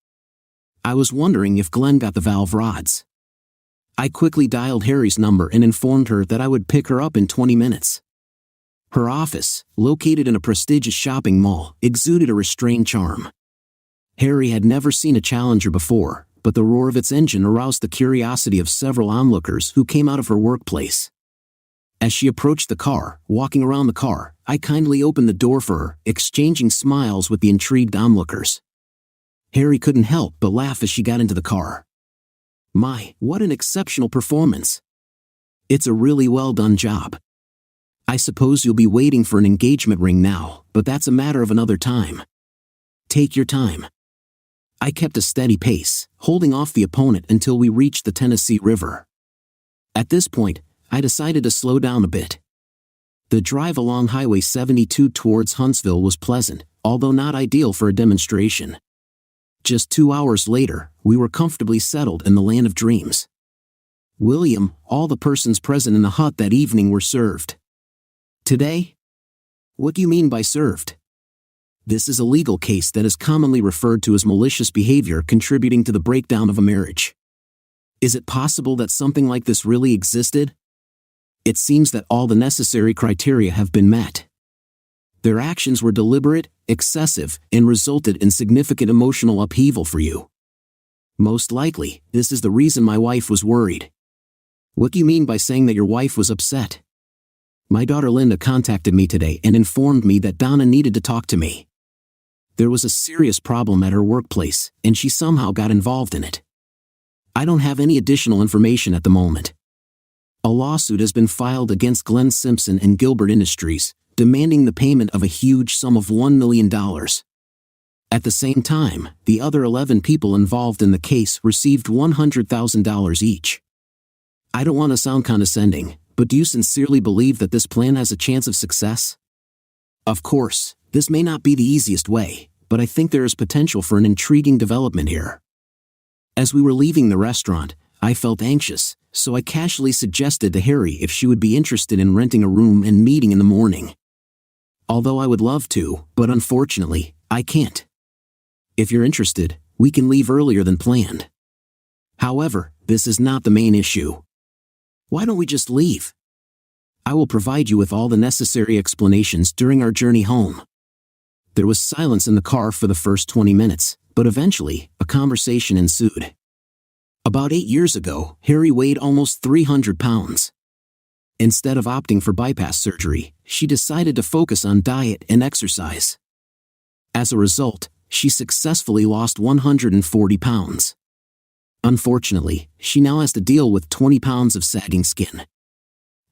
I was wondering if Glenn got the valve rods. I quickly dialed Harry's number and informed her that I would pick her up in 20 minutes. Her office, located in a prestigious shopping mall, exuded a restrained charm. Harry had never seen a Challenger before, but the roar of its engine aroused the curiosity of several onlookers who came out of her workplace. As she approached the car, walking around the car, I kindly opened the door for her, exchanging smiles with the intrigued onlookers. Harry couldn't help but laugh as she got into the car. "My, what an exceptional performance!" It's a really well done job. I suppose you'll be waiting for an engagement ring now, but that's a matter of another time. Take your time. I kept a steady pace, holding off the opponent until we reached the Tennessee River. At this point, I decided to slow down a bit. The drive along Highway 72 towards Huntsville was pleasant, although not ideal for a demonstration. Just 2 hours later, we were comfortably settled in the land of dreams. William, all the persons present in the hut that evening were served. Today? What do you mean by served? This is a legal case that is commonly referred to as malicious behavior contributing to the breakdown of a marriage. Is it possible that something like this really existed? It seems that all the necessary criteria have been met. Their actions were deliberate, excessive, and resulted in significant emotional upheaval for you. Most likely, this is the reason my wife was worried. What do you mean by saying that your wife was upset? My daughter Linda contacted me today and informed me that Donna needed to talk to me. There was a serious problem at her workplace, and she somehow got involved in it. I don't have any additional information at the moment. A lawsuit has been filed against Glenn Simpson and Gilbert Industries, demanding the payment of a huge sum of $1 million. At the same time, the other 11 people involved in the case received $100,000 each. I don't want to sound condescending, but do you sincerely believe that this plan has a chance of success? Of course, this may not be the easiest way, but I think there is potential for an intriguing development here. As we were leaving the restaurant, I felt anxious, so I casually suggested to Harry if she would be interested in renting a room and meeting in the morning. Although I would love to, but unfortunately, I can't. If you're interested, we can leave earlier than planned. However, this is not the main issue. Why don't we just leave? I will provide you with all the necessary explanations during our journey home. There was silence in the car for the first 20 minutes, but eventually, a conversation ensued. About 8 years ago, Harry weighed almost 300 pounds. Instead of opting for bypass surgery, she decided to focus on diet and exercise. As a result, she successfully lost 140 pounds. Unfortunately, she now has to deal with 20 pounds of sagging skin.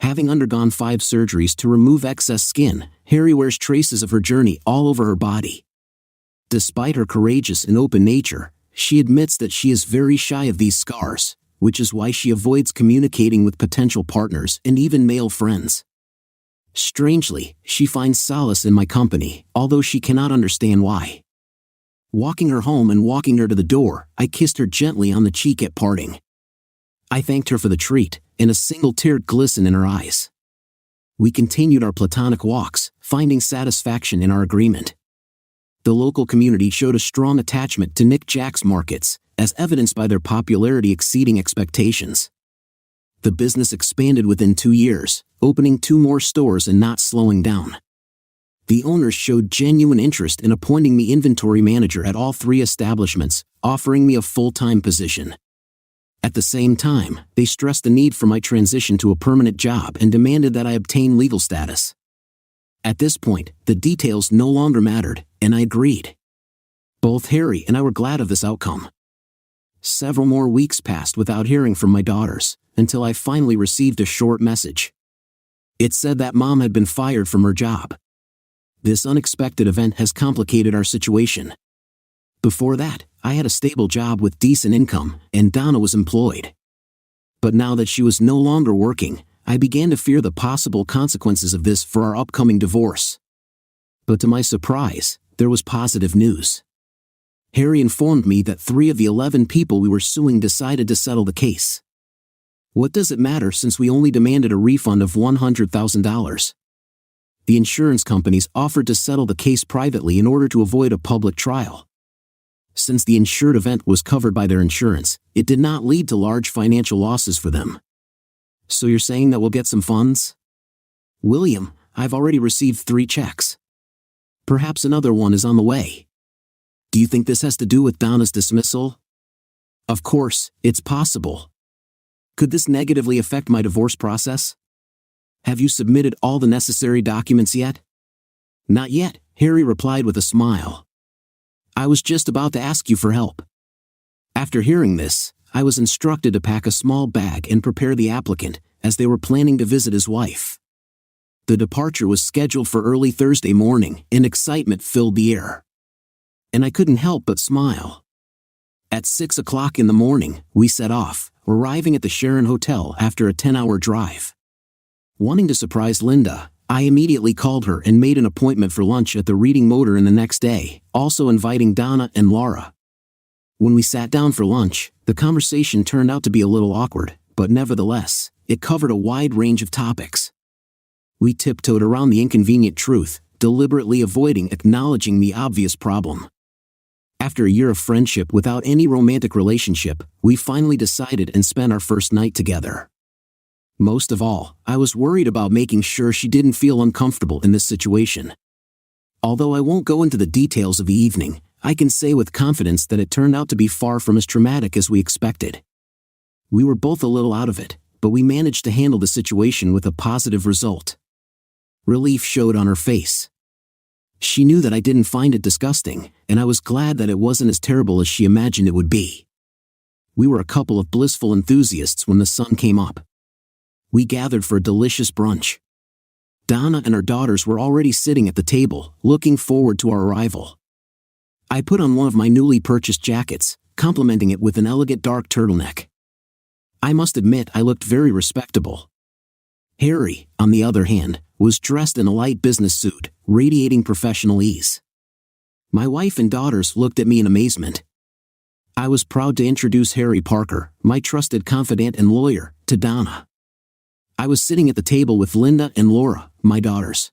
Having undergone 5 surgeries to remove excess skin, Harry wears traces of her journey all over her body. Despite her courageous and open nature, she admits that she is very shy of these scars, which is why she avoids communicating with potential partners and even male friends. Strangely, she finds solace in my company, although she cannot understand why. Walking her home and walking her to the door, I kissed her gently on the cheek at parting. I thanked her for the treat, and a single tear glistened in her eyes. We continued our platonic walks, finding satisfaction in our agreement. The local community showed a strong attachment to Nick Jack's markets, as evidenced by their popularity exceeding expectations. The business expanded within 2 years, opening 2 more stores and not slowing down. The owners showed genuine interest in appointing me inventory manager at all 3 establishments, offering me a full-time position. At the same time, they stressed the need for my transition to a permanent job and demanded that I obtain legal status. At this point, the details no longer mattered, and I agreed. Both Harry and I were glad of this outcome. Several more weeks passed without hearing from my daughters, until I finally received a short message. It said that Mom had been fired from her job. This unexpected event has complicated our situation. Before that, I had a stable job with decent income, and Donna was employed. But now that she was no longer working, I began to fear the possible consequences of this for our upcoming divorce. But to my surprise, there was positive news. Harry informed me that 3 of the 11 people we were suing decided to settle the case. What does it matter since we only demanded a refund of $100,000? The insurance companies offered to settle the case privately in order to avoid a public trial. Since the insured event was covered by their insurance, it did not lead to large financial losses for them. So you're saying that we'll get some funds? William, I've already received 3 checks. Perhaps another one is on the way. Do you think this has to do with Donna's dismissal? Of course, it's possible. Could this negatively affect my divorce process? Have you submitted all the necessary documents yet? Not yet, Harry replied with a smile. I was just about to ask you for help. After hearing this, I was instructed to pack a small bag and prepare the applicant, as they were planning to visit his wife. The departure was scheduled for early Thursday morning, and excitement filled the air. And I couldn't help but smile. At 6 o'clock in the morning, we set off, arriving at the Sharon Hotel after a 10-hour drive. Wanting to surprise Linda, I immediately called her and made an appointment for lunch at the Reading Motor Inn the next day, also inviting Donna and Laura. When we sat down for lunch, the conversation turned out to be a little awkward, but nevertheless, it covered a wide range of topics. We tiptoed around the inconvenient truth, deliberately avoiding acknowledging the obvious problem. After a year of friendship without any romantic relationship, we finally decided and spent our first night together. Most of all, I was worried about making sure she didn't feel uncomfortable in this situation. Although I won't go into the details of the evening, I can say with confidence that it turned out to be far from as traumatic as we expected. We were both a little out of it, but we managed to handle the situation with a positive result. Relief showed on her face. She knew that I didn't find it disgusting, and I was glad that it wasn't as terrible as she imagined it would be. We were a couple of blissful enthusiasts when the sun came up. We gathered for a delicious brunch. Donna and her daughters were already sitting at the table, looking forward to our arrival. I put on one of my newly purchased jackets, complementing it with an elegant dark turtleneck. I must admit I looked very respectable. Harry, on the other hand, was dressed in a light business suit, radiating professional ease. My wife and daughters looked at me in amazement. I was proud to introduce Harry Parker, my trusted confidant and lawyer, to Donna. I was sitting at the table with Linda and Laura, my daughters.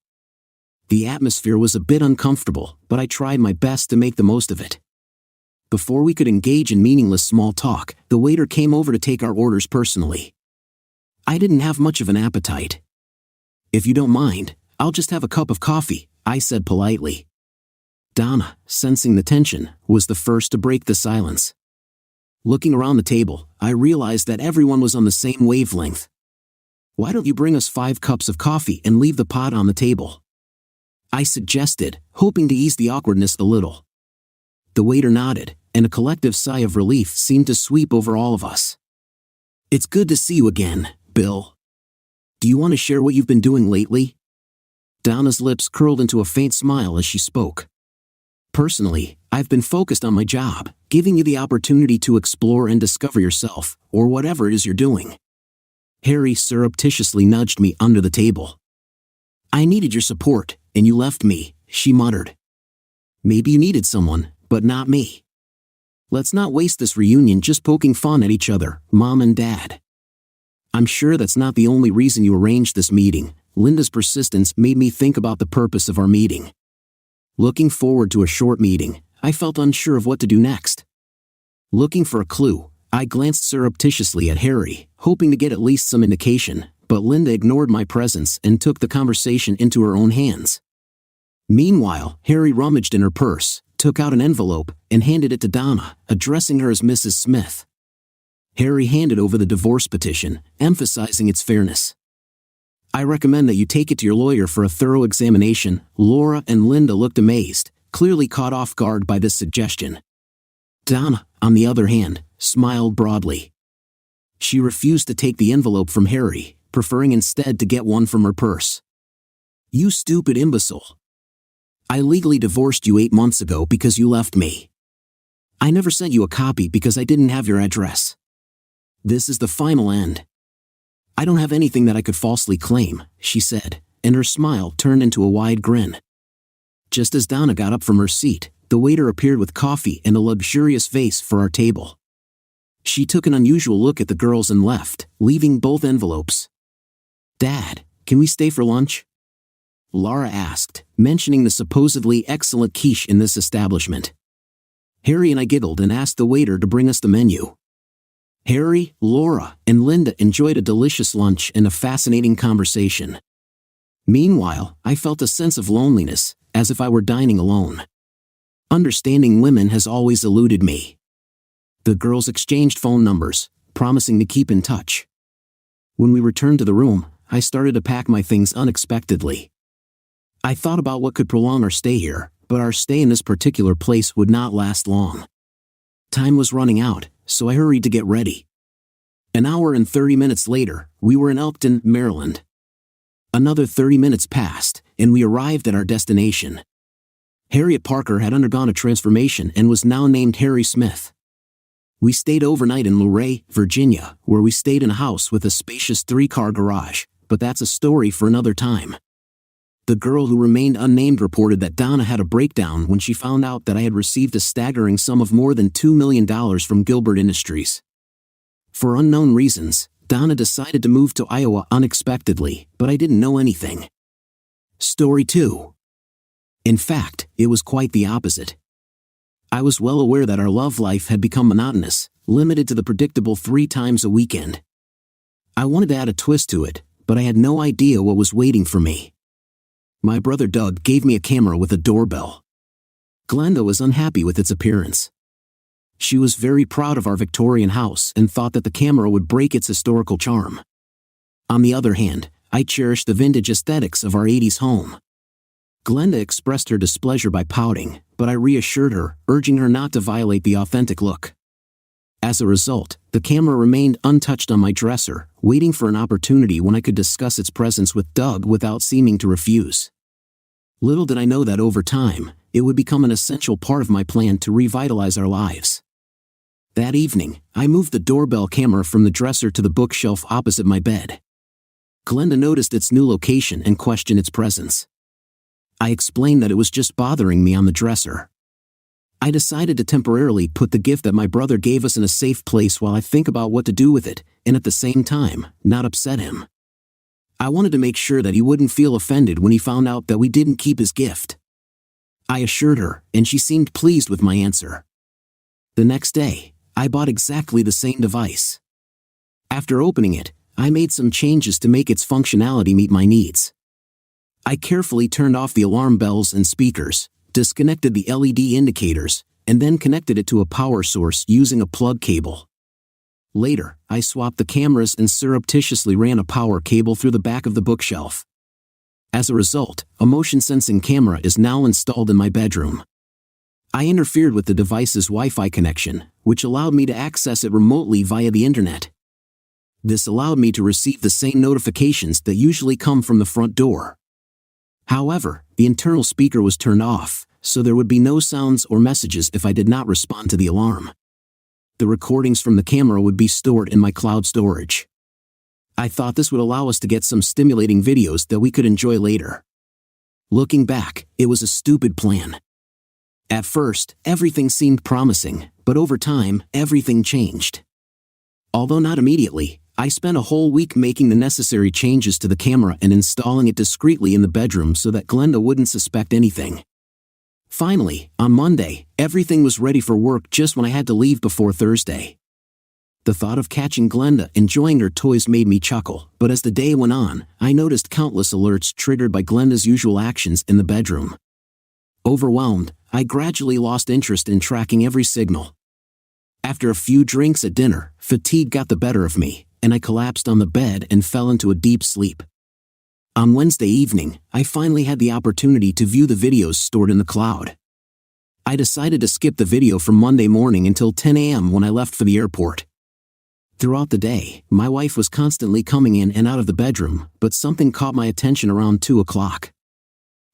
The atmosphere was a bit uncomfortable, but I tried my best to make the most of it. Before we could engage in meaningless small talk, the waiter came over to take our orders personally. I didn't have much of an appetite. "If you don't mind, I'll just have a cup of coffee," I said politely. Donna, sensing the tension, was the first to break the silence. Looking around the table, I realized that everyone was on the same wavelength. "Why don't you bring us 5 cups of coffee and leave the pot on the table?" I suggested, hoping to ease the awkwardness a little. The waiter nodded, and a collective sigh of relief seemed to sweep over all of us. "It's good to see you again, Bill. Do you want to share what you've been doing lately?" Donna's lips curled into a faint smile as she spoke. "Personally, I've been focused on my job, giving you the opportunity to explore and discover yourself, or whatever it is you're doing." Harry surreptitiously nudged me under the table. "I needed your support, and you left me," she muttered. "Maybe you needed someone, but not me. Let's not waste this reunion just poking fun at each other, Mom and Dad." "I'm sure that's not the only reason you arranged this meeting." Linda's persistence made me think about the purpose of our meeting. Looking forward to a short meeting, I felt unsure of what to do next. Looking for a clue, I glanced surreptitiously at Harry, hoping to get at least some indication, but Linda ignored my presence and took the conversation into her own hands. Meanwhile, Harry rummaged in her purse, took out an envelope, and handed it to Donna, addressing her as Mrs. Smith. Harry handed over the divorce petition, emphasizing its fairness. "I recommend that you take it to your lawyer for a thorough examination." Laura and Linda looked amazed, clearly caught off guard by this suggestion. Donna, on the other hand, smiled broadly. She refused to take the envelope from Harry, preferring instead to get one from her purse. "You stupid imbecile. I legally divorced you 8 months ago because you left me. I never sent you a copy because I didn't have your address. This is the final end. I don't have anything that I could falsely claim," she said, and her smile turned into a wide grin. Just as Donna got up from her seat, the waiter appeared with coffee and a luxurious vase for our table. She took an unusual look at the girls and left, leaving both envelopes. "Dad, can we stay for lunch?" Laura asked, mentioning the supposedly excellent quiche in this establishment. Harry and I giggled and asked the waiter to bring us the menu. Harry, Laura, and Linda enjoyed a delicious lunch and a fascinating conversation. Meanwhile, I felt a sense of loneliness, as if I were dining alone. Understanding women has always eluded me. The girls exchanged phone numbers, promising to keep in touch. When we returned to the room, I started to pack my things unexpectedly. I thought about what could prolong our stay here, but our stay in this particular place would not last long. Time was running out, so I hurried to get ready. An hour and 30 minutes later, we were in Elkton, Maryland. Another 30 minutes passed, and we arrived at our destination. Harriet Parker had undergone a transformation and was now named Harry Smith. We stayed overnight in Luray, Virginia, where we stayed in a house with a spacious 3-car garage, but that's a story for another time. The girl who remained unnamed reported that Donna had a breakdown when she found out that I had received a staggering sum of more than $2 million from Gilbert Industries. For unknown reasons, Donna decided to move to Iowa unexpectedly, but I didn't know anything. Story 2. In fact, it was quite the opposite. I was well aware that our love life had become monotonous, limited to the predictable 3 times a weekend. I wanted to add a twist to it, but I had no idea what was waiting for me. My brother Doug gave me a camera with a doorbell. Glenda was unhappy with its appearance. She was very proud of our Victorian house and thought that the camera would break its historical charm. On the other hand, I cherished the vintage aesthetics of our 80s home. Glenda expressed her displeasure by pouting, but I reassured her, urging her not to violate the authentic look. As a result, the camera remained untouched on my dresser, waiting for an opportunity when I could discuss its presence with Doug without seeming to refuse. Little did I know that over time, it would become an essential part of my plan to revitalize our lives. That evening, I moved the doorbell camera from the dresser to the bookshelf opposite my bed. Glenda noticed its new location and questioned its presence. I explained that it was just bothering me on the dresser. I decided to temporarily put the gift that my brother gave us in a safe place while I think about what to do with it, and at the same time, not upset him. I wanted to make sure that he wouldn't feel offended when he found out that we didn't keep his gift. I assured her, and she seemed pleased with my answer. The next day, I bought exactly the same device. After opening it, I made some changes to make its functionality meet my needs. I carefully turned off the alarm bells and speakers, disconnected the LED indicators, and then connected it to a power source using a plug cable. Later, I swapped the cameras and surreptitiously ran a power cable through the back of the bookshelf. As a result, a motion-sensing camera is now installed in my bedroom. I interfered with the device's Wi-Fi connection, which allowed me to access it remotely via the internet. This allowed me to receive the same notifications that usually come from the front door. However, the internal speaker was turned off, so there would be no sounds or messages if I did not respond to the alarm. The recordings from the camera would be stored in my cloud storage. I thought this would allow us to get some stimulating videos that we could enjoy later. Looking back, it was a stupid plan. At first, everything seemed promising, but over time, everything changed. Although not immediately, I spent a whole week making the necessary changes to the camera and installing it discreetly in the bedroom so that Glenda wouldn't suspect anything. Finally, on Monday, everything was ready for work just when I had to leave before Thursday. The thought of catching Glenda enjoying her toys made me chuckle, but as the day went on, I noticed countless alerts triggered by Glenda's usual actions in the bedroom. Overwhelmed, I gradually lost interest in tracking every signal. After a few drinks at dinner, fatigue got the better of me, and I collapsed on the bed and fell into a deep sleep. On Wednesday evening, I finally had the opportunity to view the videos stored in the cloud. I decided to skip the video from Monday morning until 10 a.m. when I left for the airport. Throughout the day, my wife was constantly coming in and out of the bedroom, but something caught my attention around 2 o'clock.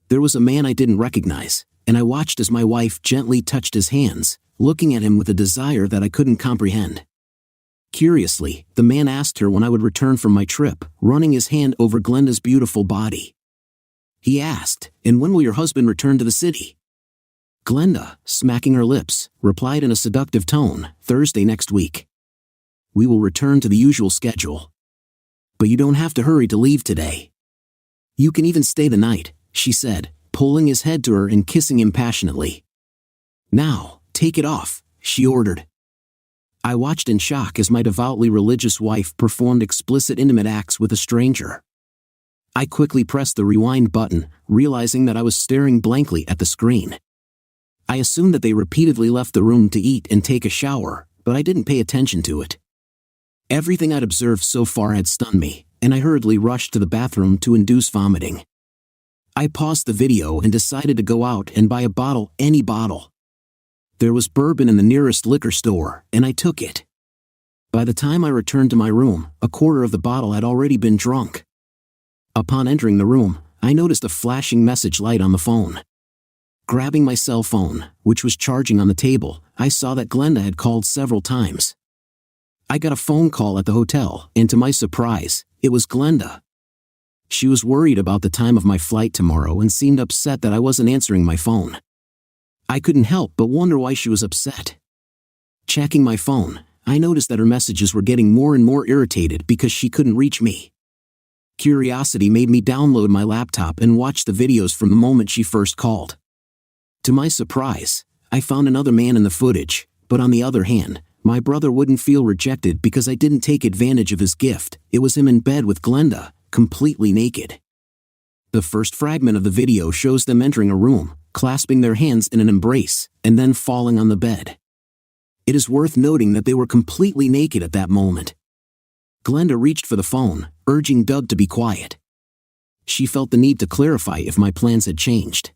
There was a man I didn't recognize, and I watched as my wife gently touched his hands, looking at him with a desire that I couldn't comprehend. Curiously, the man asked her when I would return from my trip, running his hand over Glenda's beautiful body. He asked, "And when will your husband return to the city?" Glenda, smacking her lips, replied in a seductive tone, "Thursday next week. We will return to the usual schedule. But you don't have to hurry to leave today. You can even stay the night," she said, pulling his head to her and kissing him passionately. "Now, take it off," she ordered. I watched in shock as my devoutly religious wife performed explicit intimate acts with a stranger. I quickly pressed the rewind button, realizing that I was staring blankly at the screen. I assumed that they repeatedly left the room to eat and take a shower, but I didn't pay attention to it. Everything I'd observed so far had stunned me, and I hurriedly rushed to the bathroom to induce vomiting. I paused the video and decided to go out and buy a bottle, any bottle. There was bourbon in the nearest liquor store, and I took it. By the time I returned to my room, a quarter of the bottle had already been drunk. Upon entering the room, I noticed a flashing message light on the phone. Grabbing my cell phone, which was charging on the table, I saw that Glenda had called several times. I got a phone call at the hotel, and to my surprise, it was Glenda. She was worried about the time of my flight tomorrow and seemed upset that I wasn't answering my phone. I couldn't help but wonder why she was upset. Checking my phone, I noticed that her messages were getting more and more irritated because she couldn't reach me. Curiosity made me download my laptop and watch the videos from the moment she first called. To my surprise, I found another man in the footage, but on the other hand, my brother wouldn't feel rejected because I didn't take advantage of his gift. It was him in bed with Glenda, completely naked. The first fragment of the video shows them entering a room, clasping their hands in an embrace, and then falling on the bed. It is worth noting that they were completely naked at that moment. Glenda reached for the phone, urging Doug to be quiet. She felt the need to clarify if my plans had changed.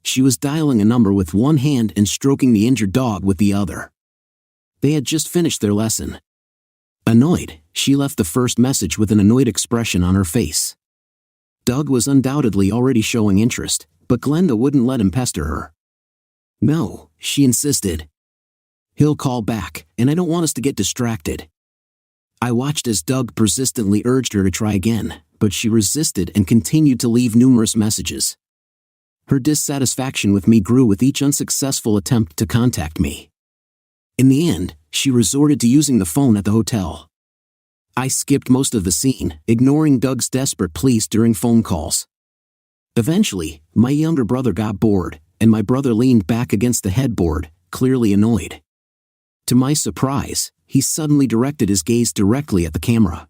She was dialing a number with one hand and stroking the injured dog with the other. They had just finished their lesson. Annoyed, she left the first message with an annoyed expression on her face. Doug was undoubtedly already showing interest, but Glenda wouldn't let him pester her. No, she insisted. He'll call back, and I don't want us to get distracted. I watched as Doug persistently urged her to try again, but she resisted and continued to leave numerous messages. Her dissatisfaction with me grew with each unsuccessful attempt to contact me. In the end, she resorted to using the phone at the hotel. I skipped most of the scene, ignoring Doug's desperate pleas during phone calls. Eventually, my younger brother got bored, and my brother leaned back against the headboard, clearly annoyed. To my surprise, he suddenly directed his gaze directly at the camera.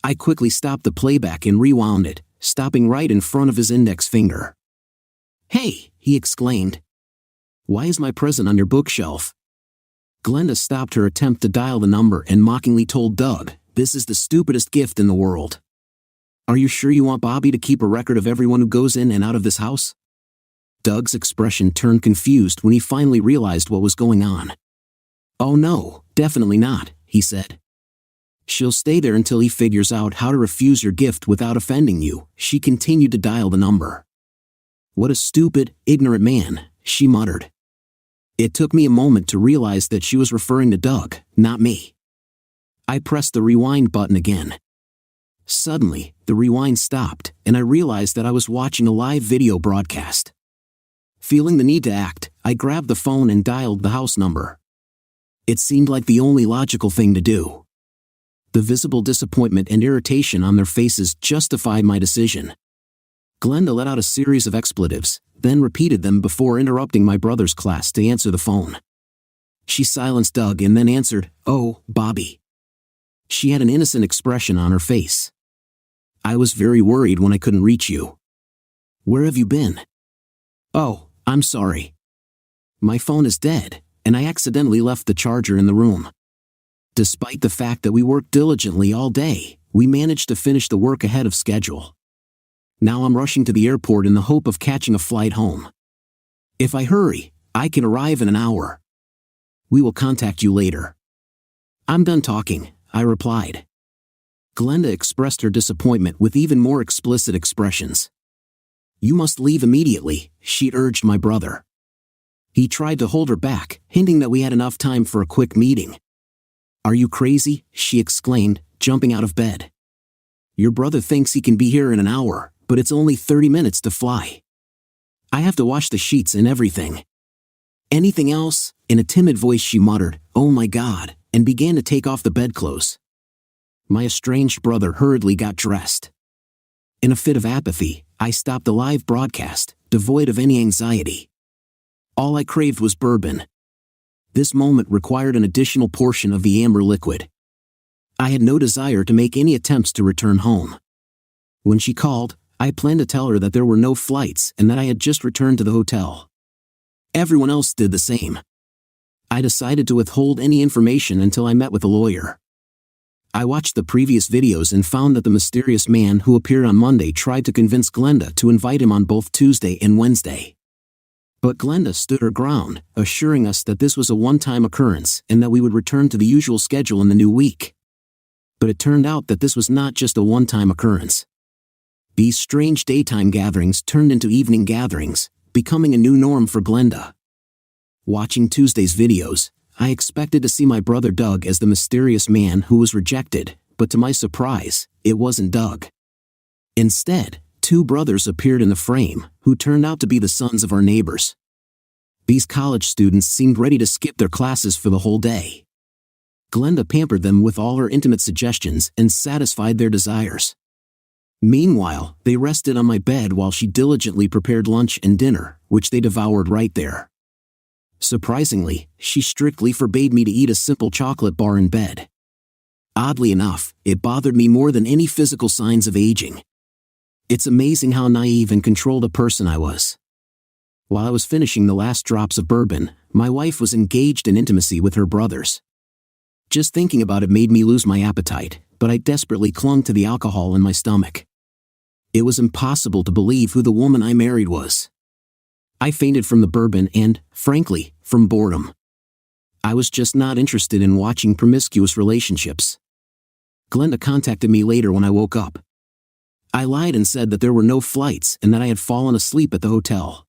I quickly stopped the playback and rewound it, stopping right in front of his index finger. "Hey," he exclaimed. "Why is my present on your bookshelf?" Glenda stopped her attempt to dial the number and mockingly told Doug, "This is the stupidest gift in the world. Are you sure you want Bobby to keep a record of everyone who goes in and out of this house?" Doug's expression turned confused when he finally realized what was going on. "Oh no, definitely not," he said. "She'll stay there until he figures out how to refuse your gift without offending you." She continued to dial the number. "What a stupid, ignorant man," she muttered. It took me a moment to realize that she was referring to Doug, not me. I pressed the rewind button again. Suddenly, the rewind stopped, and I realized that I was watching a live video broadcast. Feeling the need to act, I grabbed the phone and dialed the house number. It seemed like the only logical thing to do. The visible disappointment and irritation on their faces justified my decision. Glenda let out a series of expletives, then repeated them before interrupting my brother's class to answer the phone. She silenced Doug and then answered, "Oh, Bobby." She had an innocent expression on her face. "I was very worried when I couldn't reach you. Where have you been?" "Oh, I'm sorry. My phone is dead, and I accidentally left the charger in the room." Despite the fact that we worked diligently all day, we managed to finish the work ahead of schedule. Now I'm rushing to the airport in the hope of catching a flight home. If I hurry, I can arrive in an hour. We will contact you later. "I'm done talking," I replied. Glenda expressed her disappointment with even more explicit expressions. "You must leave immediately," she urged my brother. He tried to hold her back, hinting that we had enough time for a quick meeting. "Are you crazy?" she exclaimed, jumping out of bed. "Your brother thinks he can be here in an hour, but it's only 30 minutes to fly. I have to wash the sheets and everything." "Anything else?" In a timid voice she muttered, "Oh my God," and began to take off the bedclothes. My estranged brother hurriedly got dressed. In a fit of apathy, I stopped the live broadcast, devoid of any anxiety. All I craved was bourbon. This moment required an additional portion of the amber liquid. I had no desire to make any attempts to return home. When she called, I planned to tell her that there were no flights and that I had just returned to the hotel. Everyone else did the same. I decided to withhold any information until I met with a lawyer. I watched the previous videos and found that the mysterious man who appeared on Monday tried to convince Glenda to invite him on both Tuesday and Wednesday. But Glenda stood her ground, assuring us that this was a one-time occurrence and that we would return to the usual schedule in the new week. But it turned out that this was not just a one-time occurrence. These strange daytime gatherings turned into evening gatherings, becoming a new norm for Glenda. Watching Tuesday's videos, I expected to see my brother Doug as the mysterious man who was rejected, but to my surprise, it wasn't Doug. Instead, two brothers appeared in the frame, who turned out to be the sons of our neighbors. These college students seemed ready to skip their classes for the whole day. Glenda pampered them with all her intimate suggestions and satisfied their desires. Meanwhile, they rested on my bed while she diligently prepared lunch and dinner, which they devoured right there. Surprisingly, she strictly forbade me to eat a simple chocolate bar in bed. Oddly enough, it bothered me more than any physical signs of aging. It's amazing how naive and controlled a person I was. While I was finishing the last drops of bourbon, my wife was engaged in intimacy with her brothers. Just thinking about it made me lose my appetite, but I desperately clung to the alcohol in my stomach. It was impossible to believe who the woman I married was. I fainted from the bourbon and, frankly, from boredom. I was just not interested in watching promiscuous relationships. Glenda contacted me later when I woke up. I lied and said that there were no flights and that I had fallen asleep at the hotel.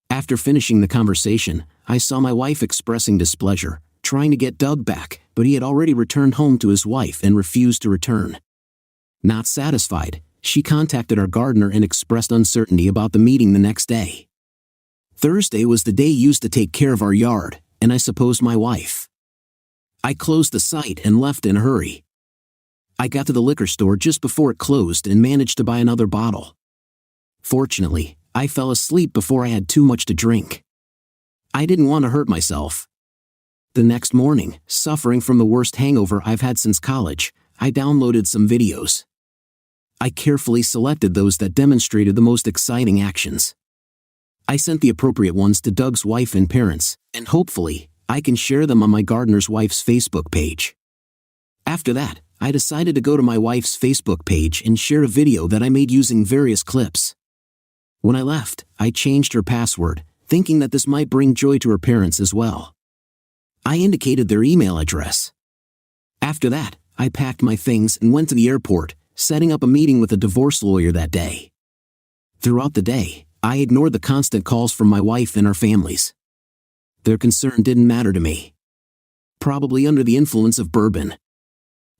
After finishing the conversation, I saw my wife expressing displeasure, trying to get Doug back, but he had already returned home to his wife and refused to return. Not satisfied, she contacted our gardener and expressed uncertainty about the meeting the next day. Thursday was the day used to take care of our yard, and I supposed my wife. I closed the site and left in a hurry. I got to the liquor store just before it closed and managed to buy another bottle. Fortunately, I fell asleep before I had too much to drink. I didn't want to hurt myself. The next morning, suffering from the worst hangover I've had since college, I downloaded some videos. I carefully selected those that demonstrated the most exciting actions. I sent the appropriate ones to Doug's wife and parents, and hopefully, I can share them on my gardener's wife's Facebook page. After that, I decided to go to my wife's Facebook page and share a video that I made using various clips. When I left, I changed her password, thinking that this might bring joy to her parents as well. I indicated their email address. After that, I packed my things and went to the airport, setting up a meeting with a divorce lawyer that day. Throughout the day, I ignored the constant calls from my wife and our families. Their concern didn't matter to me. Probably under the influence of bourbon.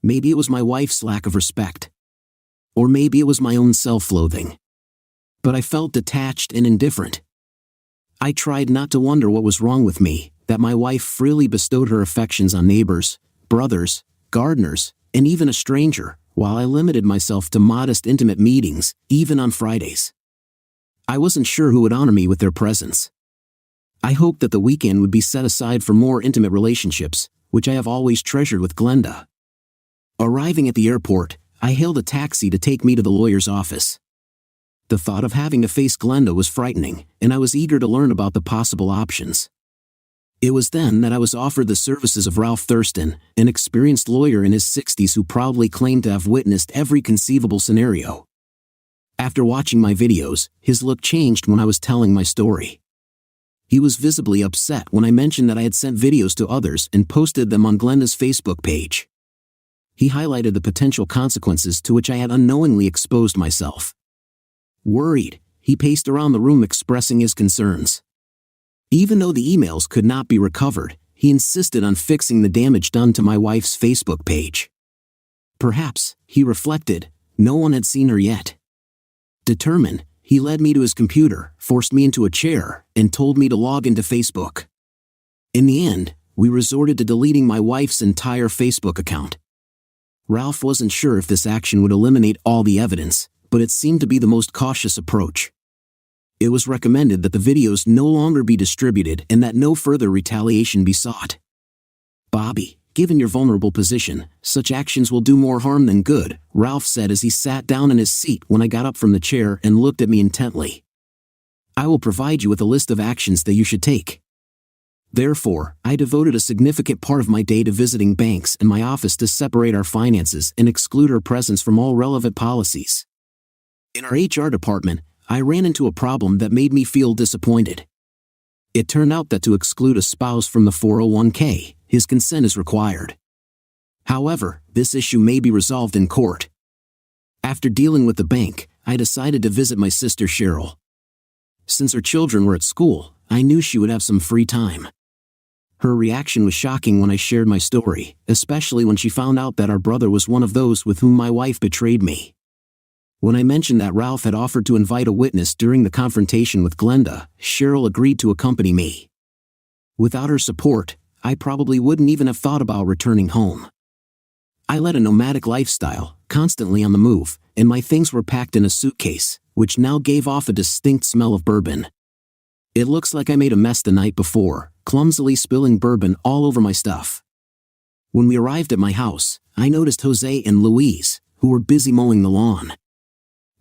Maybe it was my wife's lack of respect. Or maybe it was my own self-loathing. But I felt detached and indifferent. I tried not to wonder what was wrong with me, that my wife freely bestowed her affections on neighbors, brothers, gardeners, and even a stranger, while I limited myself to modest intimate meetings, even on Fridays. I wasn't sure who would honor me with their presence. I hoped that the weekend would be set aside for more intimate relationships, which I have always treasured with Glenda. Arriving at the airport, I hailed a taxi to take me to the lawyer's office. The thought of having to face Glenda was frightening, and I was eager to learn about the possible options. It was then that I was offered the services of Ralph Thurston, an experienced lawyer in his 60s who proudly claimed to have witnessed every conceivable scenario. After watching my videos, his look changed when I was telling my story. He was visibly upset when I mentioned that I had sent videos to others and posted them on Glenda's Facebook page. He highlighted the potential consequences to which I had unknowingly exposed myself. Worried, he paced around the room expressing his concerns. Even though the emails could not be recovered, he insisted on fixing the damage done to my wife's Facebook page. Perhaps, he reflected, no one had seen her yet. Determined, he led me to his computer, forced me into a chair, and told me to log into Facebook. In the end, we resorted to deleting my wife's entire Facebook account. Ralph wasn't sure if this action would eliminate all the evidence, but it seemed to be the most cautious approach. It was recommended that the videos no longer be distributed and that no further retaliation be sought. "Bobby, given your vulnerable position, such actions will do more harm than good," Ralph said as he sat down in his seat when I got up from the chair and looked at me intently. "I will provide you with a list of actions that you should take." Therefore, I devoted a significant part of my day to visiting banks and my office to separate our finances and exclude her presence from all relevant policies. In our HR department, I ran into a problem that made me feel disappointed. It turned out that to exclude a spouse from the 401k, his consent is required. However, this issue may be resolved in court. After dealing with the bank, I decided to visit my sister Cheryl. Since her children were at school, I knew she would have some free time. Her reaction was shocking when I shared my story, especially when she found out that our brother was one of those with whom my wife betrayed me. When I mentioned that Ralph had offered to invite a witness during the confrontation with Glenda, Cheryl agreed to accompany me. Without her support, I probably wouldn't even have thought about returning home. I led a nomadic lifestyle, constantly on the move, and my things were packed in a suitcase, which now gave off a distinct smell of bourbon. It looks like I made a mess the night before, clumsily spilling bourbon all over my stuff. When we arrived at my house, I noticed Jose and Louise, who were busy mowing the lawn.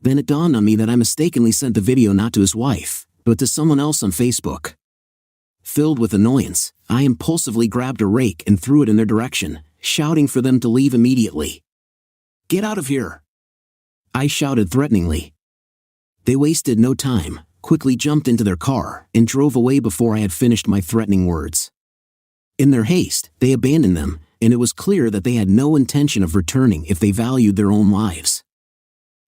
Then it dawned on me that I mistakenly sent the video not to his wife, but to someone else on Facebook. Filled with annoyance, I impulsively grabbed a rake and threw it in their direction, shouting for them to leave immediately. "Get out of here!" I shouted threateningly. They wasted no time, quickly jumped into their car, and drove away before I had finished my threatening words. In their haste, they abandoned them, and it was clear that they had no intention of returning if they valued their own lives.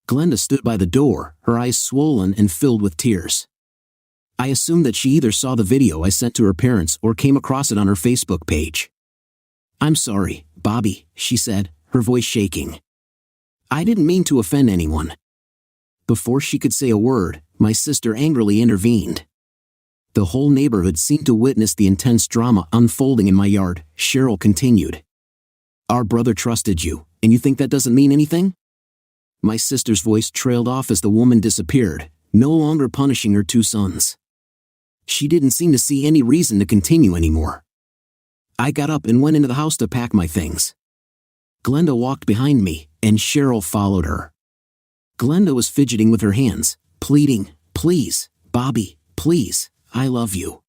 Glenda stood by the door, her eyes swollen and filled with tears. I assumed that she either saw the video I sent to her parents or came across it on her Facebook page. "I'm sorry, Bobby," she said, her voice shaking. "I didn't mean to offend anyone." Before she could say a word, my sister angrily intervened. The whole neighborhood seemed to witness the intense drama unfolding in my yard, Cheryl continued. "Our brother trusted you, and you think that doesn't mean anything?" My sister's voice trailed off as the woman disappeared, no longer punishing her two sons. She didn't seem to see any reason to continue anymore. I got up and went into the house to pack my things. Glenda walked behind me, and Cheryl followed her. Glenda was fidgeting with her hands, pleading, "Please, Bobby, please, I love you."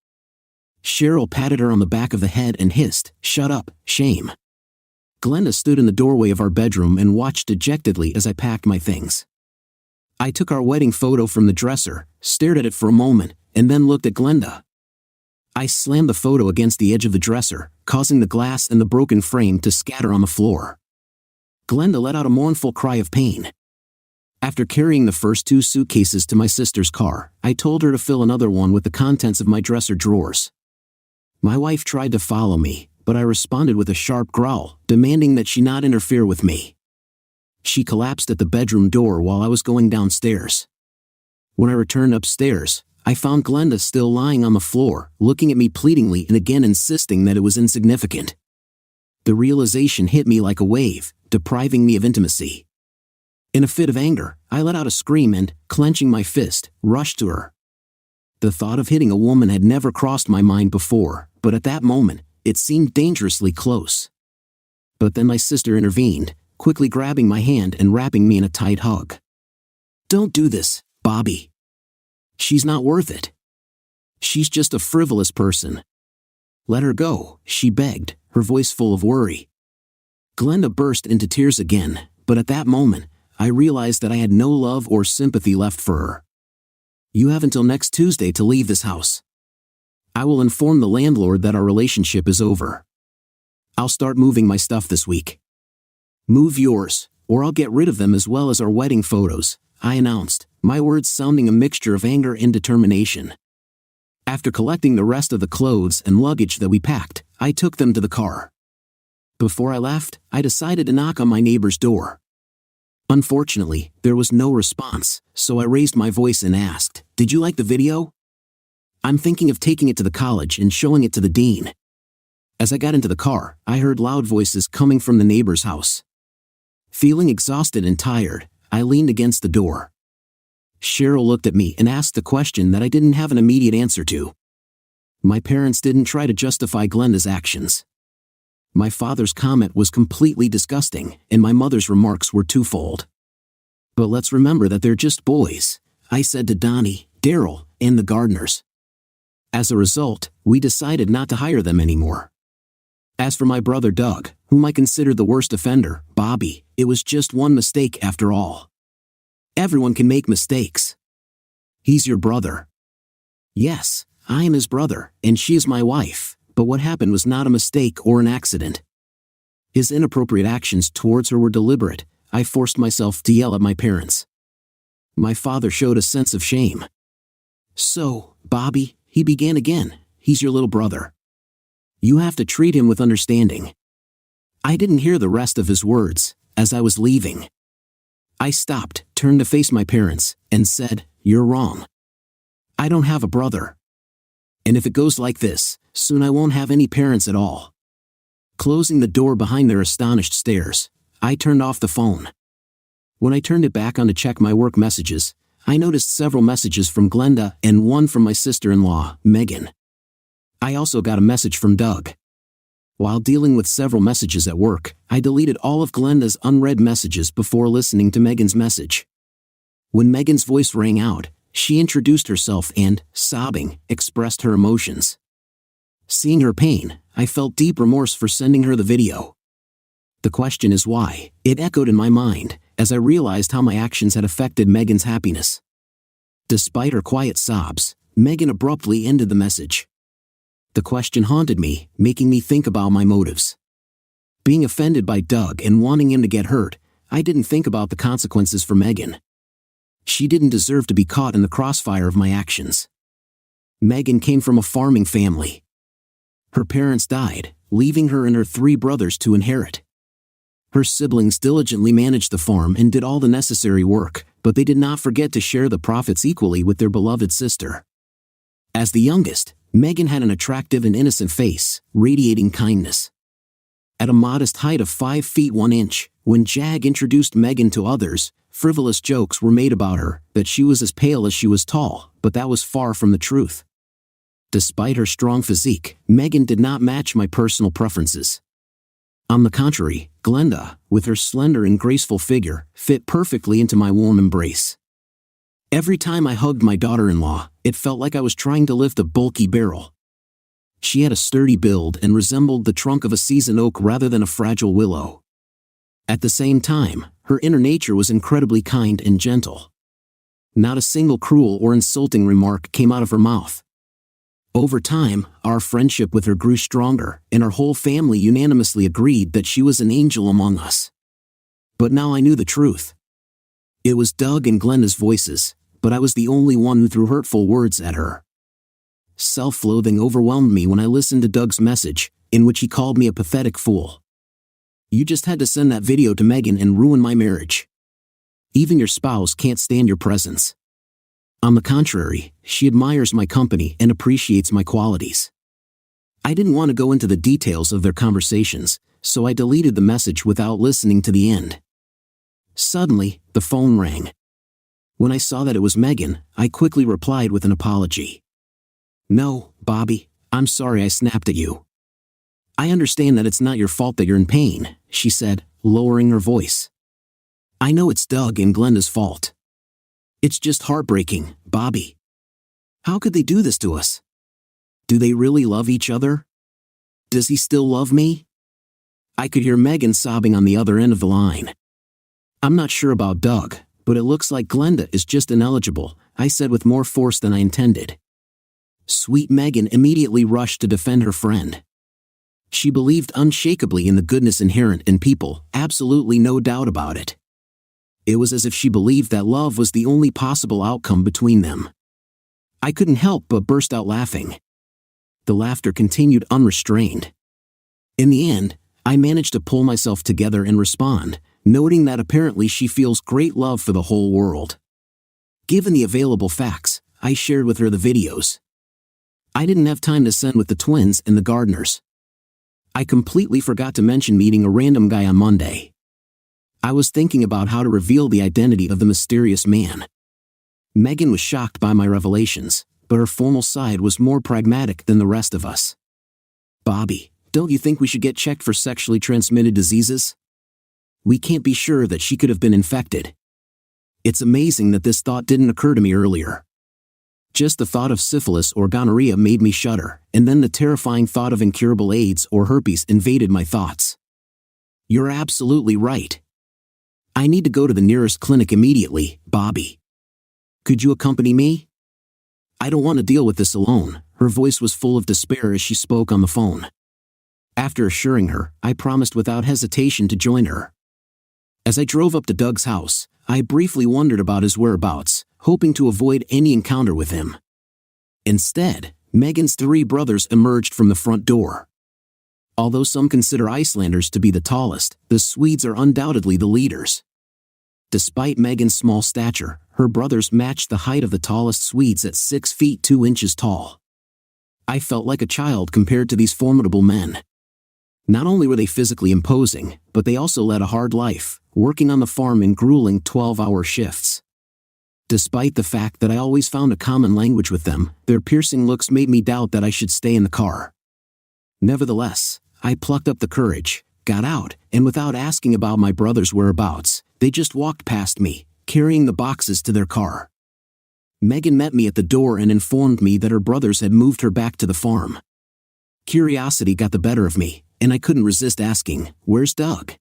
Cheryl patted her on the back of the head and hissed, "Shut up, shame." Glenda stood in the doorway of our bedroom and watched dejectedly as I packed my things. I took our wedding photo from the dresser, stared at it for a moment, and then looked at Glenda. I slammed the photo against the edge of the dresser, causing the glass and the broken frame to scatter on the floor. Glenda let out a mournful cry of pain. After carrying the first two suitcases to my sister's car, I told her to fill another one with the contents of my dresser drawers. My wife tried to follow me, but I responded with a sharp growl, demanding that she not interfere with me. She collapsed at the bedroom door while I was going downstairs. When I returned upstairs, I found Glenda still lying on the floor, looking at me pleadingly and again insisting that it was insignificant. The realization hit me like a wave, depriving me of intimacy. In a fit of anger, I let out a scream and, clenching my fist, rushed to her. The thought of hitting a woman had never crossed my mind before, but at that moment, it seemed dangerously close. But then my sister intervened, quickly grabbing my hand and wrapping me in a tight hug. "Don't do this, Bobby. She's not worth it. She's just a frivolous person. Let her go," she begged, her voice full of worry. Glenda burst into tears again, but at that moment, I realized that I had no love or sympathy left for her. "You have until next Tuesday to leave this house. I will inform the landlord that our relationship is over. I'll start moving my stuff this week. Move yours, or I'll get rid of them as well as our wedding photos," I announced, my words sounding a mixture of anger and determination. After collecting the rest of the clothes and luggage that we packed, I took them to the car. Before I left, I decided to knock on my neighbor's door. Unfortunately, there was no response, so I raised my voice and asked, "Did you like the video? I'm thinking of taking it to the college and showing it to the dean." As I got into the car, I heard loud voices coming from the neighbor's house. Feeling exhausted and tired, I leaned against the door. Cheryl looked at me and asked the question that I didn't have an immediate answer to. My parents didn't try to justify Glenda's actions. My father's comment was completely disgusting, and my mother's remarks were twofold. "But let's remember that they're just boys," I said to Donnie, Daryl, and the Gardners. As a result, we decided not to hire them anymore. As for my brother Doug, whom I considered the worst offender, Bobby, it was just one mistake after all. Everyone can make mistakes. He's your brother. Yes, I am his brother, and she is my wife, but what happened was not a mistake or an accident. His inappropriate actions towards her were deliberate. I forced myself to yell at my parents. My father showed a sense of shame. So, Bobby, he began again, he's your little brother. You have to treat him with understanding. I didn't hear the rest of his words. As I was leaving, I stopped, turned to face my parents, and said, "You're wrong. I don't have a brother. And if it goes like this, soon I won't have any parents at all." Closing the door behind their astonished stares, I turned off the phone. When I turned it back on to check my work messages, I noticed several messages from Glenda and one from my sister-in-law, Megan. I also got a message from Doug. While dealing with several messages at work, I deleted all of Glenda's unread messages before listening to Megan's message. When Megan's voice rang out, she introduced herself and, sobbing, expressed her emotions. Seeing her pain, I felt deep remorse for sending her the video. The question is why, it echoed in my mind, as I realized how my actions had affected Megan's happiness. Despite her quiet sobs, Megan abruptly ended the message. The question haunted me, making me think about my motives. Being offended by Doug and wanting him to get hurt, I didn't think about the consequences for Megan. She didn't deserve to be caught in the crossfire of my actions. Megan came from a farming family. Her parents died, leaving her and her 3 brothers to inherit. Her siblings diligently managed the farm and did all the necessary work, but they did not forget to share the profits equally with their beloved sister. As the youngest, Megan had an attractive and innocent face, radiating kindness. At a modest height of 5 feet 1 inch, when Jag introduced Megan to others, frivolous jokes were made about her, that she was as pale as she was tall, but that was far from the truth. Despite her strong physique, Megan did not match my personal preferences. On the contrary, Glenda, with her slender and graceful figure, fit perfectly into my warm embrace. Every time I hugged my daughter-in-law, it felt like I was trying to lift a bulky barrel. She had a sturdy build and resembled the trunk of a seasoned oak rather than a fragile willow. At the same time, her inner nature was incredibly kind and gentle. Not a single cruel or insulting remark came out of her mouth. Over time, our friendship with her grew stronger, and our whole family unanimously agreed that she was an angel among us. But now I knew the truth. It was Doug and Glenda's voices, but I was the only one who threw hurtful words at her. Self-loathing overwhelmed me when I listened to Doug's message, in which he called me a pathetic fool. You just had to send that video to Megan and ruin my marriage. Even your spouse can't stand your presence. On the contrary, she admires my company and appreciates my qualities. I didn't want to go into the details of their conversations, so I deleted the message without listening to the end. Suddenly, the phone rang. When I saw that it was Megan, I quickly replied with an apology. "No, Bobby, I'm sorry I snapped at you." "I understand that it's not your fault that you're in pain," she said, lowering her voice. "I know it's Doug and Glenda's fault. It's just heartbreaking, Bobby. How could they do this to us? Do they really love each other? Does he still love me?" I could hear Megan sobbing on the other end of the line. "I'm not sure about Doug, but it looks like Glenda is just ineligible," I said with more force than I intended. Sweet Megan immediately rushed to defend her friend. She believed unshakably in the goodness inherent in people, absolutely no doubt about it. It was as if she believed that love was the only possible outcome between them. I couldn't help but burst out laughing. The laughter continued unrestrained. In the end, I managed to pull myself together and respond, noting that apparently she feels great love for the whole world. Given the available facts, I shared with her the videos. I didn't have time to send with the twins and the gardeners. I completely forgot to mention meeting a random guy on Monday. I was thinking about how to reveal the identity of the mysterious man. Megan was shocked by my revelations, but her formal side was more pragmatic than the rest of us. "Bobby, don't you think we should get checked for sexually transmitted diseases? We can't be sure that she could have been infected. It's amazing that this thought didn't occur to me earlier." Just the thought of syphilis or gonorrhea made me shudder, and then the terrifying thought of incurable AIDS or herpes invaded my thoughts. "You're absolutely right. I need to go to the nearest clinic immediately, Bobby. Could you accompany me? I don't want to deal with this alone," her voice was full of despair as she spoke on the phone. After assuring her, I promised without hesitation to join her. As I drove up to Doug's house, I briefly wondered about his whereabouts, hoping to avoid any encounter with him. Instead, Megan's 3 brothers emerged from the front door. Although some consider Icelanders to be the tallest, the Swedes are undoubtedly the leaders. Despite Megan's small stature, her brothers matched the height of the tallest Swedes at 6 feet 2 inches tall. I felt like a child compared to these formidable men. Not only were they physically imposing, but they also led a hard life, working on the farm in grueling 12-hour shifts. Despite the fact that I always found a common language with them, their piercing looks made me doubt that I should stay in the car. Nevertheless, I plucked up the courage, got out, and without asking about my brother's whereabouts, they just walked past me, carrying the boxes to their car. Megan met me at the door and informed me that her brothers had moved her back to the farm. Curiosity got the better of me, and I couldn't resist asking, "Where's Doug?"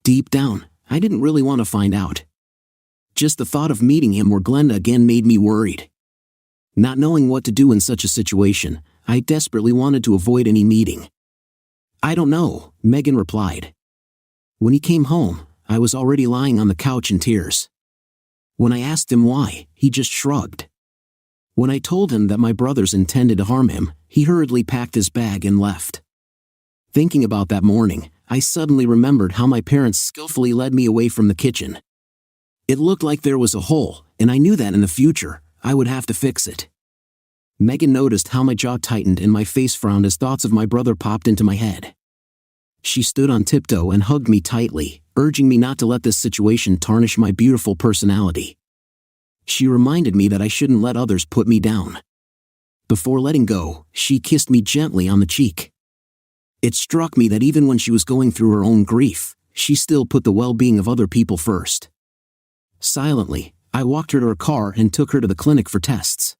Deep down, I didn't really want to find out. Just the thought of meeting him or Glenda again made me worried. Not knowing what to do in such a situation, I desperately wanted to avoid any meeting. "I don't know," Megan replied. When he came home, I was already lying on the couch in tears. When I asked him why, he just shrugged. When I told him that my brothers intended to harm him, he hurriedly packed his bag and left. Thinking about that morning, I suddenly remembered how my parents skillfully led me away from the kitchen. It looked like there was a hole, and I knew that in the future, I would have to fix it. Megan noticed how my jaw tightened and my face frowned as thoughts of my brother popped into my head. She stood on tiptoe and hugged me tightly, urging me not to let this situation tarnish my beautiful personality. She reminded me that I shouldn't let others put me down. Before letting go, she kissed me gently on the cheek. It struck me that even when she was going through her own grief, she still put the well-being of other people first. Silently, I walked her to her car and took her to the clinic for tests.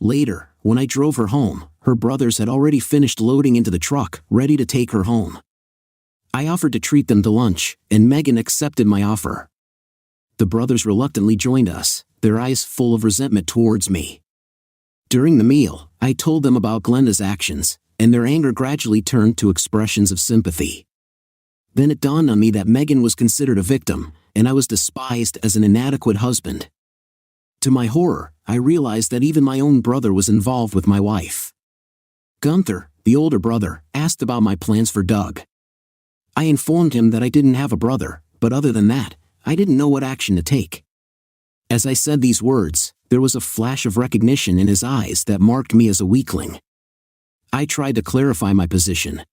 Later, when I drove her home, her brothers had already finished loading into the truck, ready to take her home. I offered to treat them to lunch, and Megan accepted my offer. The brothers reluctantly joined us, their eyes full of resentment towards me. During the meal, I told them about Glenda's actions, and their anger gradually turned to expressions of sympathy. Then it dawned on me that Megan was considered a victim, and I was despised as an inadequate husband. To my horror, I realized that even my own brother was involved with my wife. Gunther, the older brother, asked about my plans for Doug. I informed him that I didn't have a brother, but other than that, I didn't know what action to take. As I said these words, there was a flash of recognition in his eyes that marked me as a weakling. I tried to clarify my position.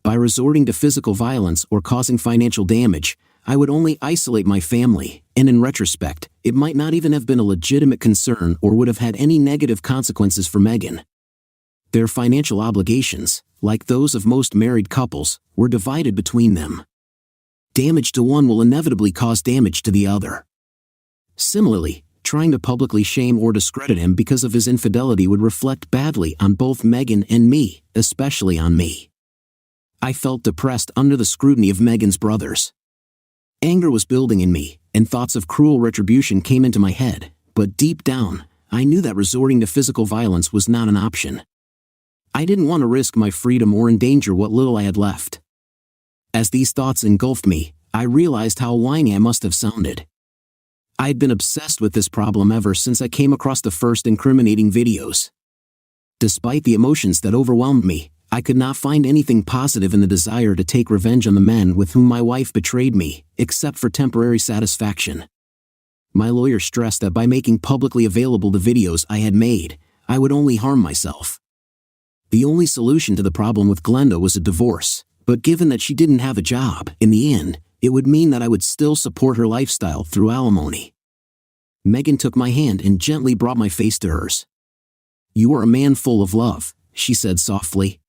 By resorting to physical violence or causing financial damage, I would only isolate my family, and in retrospect, it might not even have been a legitimate concern or would have had any negative consequences for Megan. Their financial obligations, like those of most married couples, were divided between them. Damage to one will inevitably cause damage to the other. Similarly, trying to publicly shame or discredit him because of his infidelity would reflect badly on both Megan and me, especially on me. I felt depressed under the scrutiny of Megan's brothers. Anger was building in me, and thoughts of cruel retribution came into my head, but deep down, I knew that resorting to physical violence was not an option. I didn't want to risk my freedom or endanger what little I had left. As these thoughts engulfed me, I realized how whiny I must have sounded. I had been obsessed with this problem ever since I came across the first incriminating videos. Despite the emotions that overwhelmed me, I could not find anything positive in the desire to take revenge on the men with whom my wife betrayed me, except for temporary satisfaction. My lawyer stressed that by making publicly available the videos I had made, I would only harm myself. The only solution to the problem with Glenda was a divorce, but given that she didn't have a job, in the end, it would mean that I would still support her lifestyle through alimony. Megan took my hand and gently brought my face to hers. "You are a man full of love," she said softly.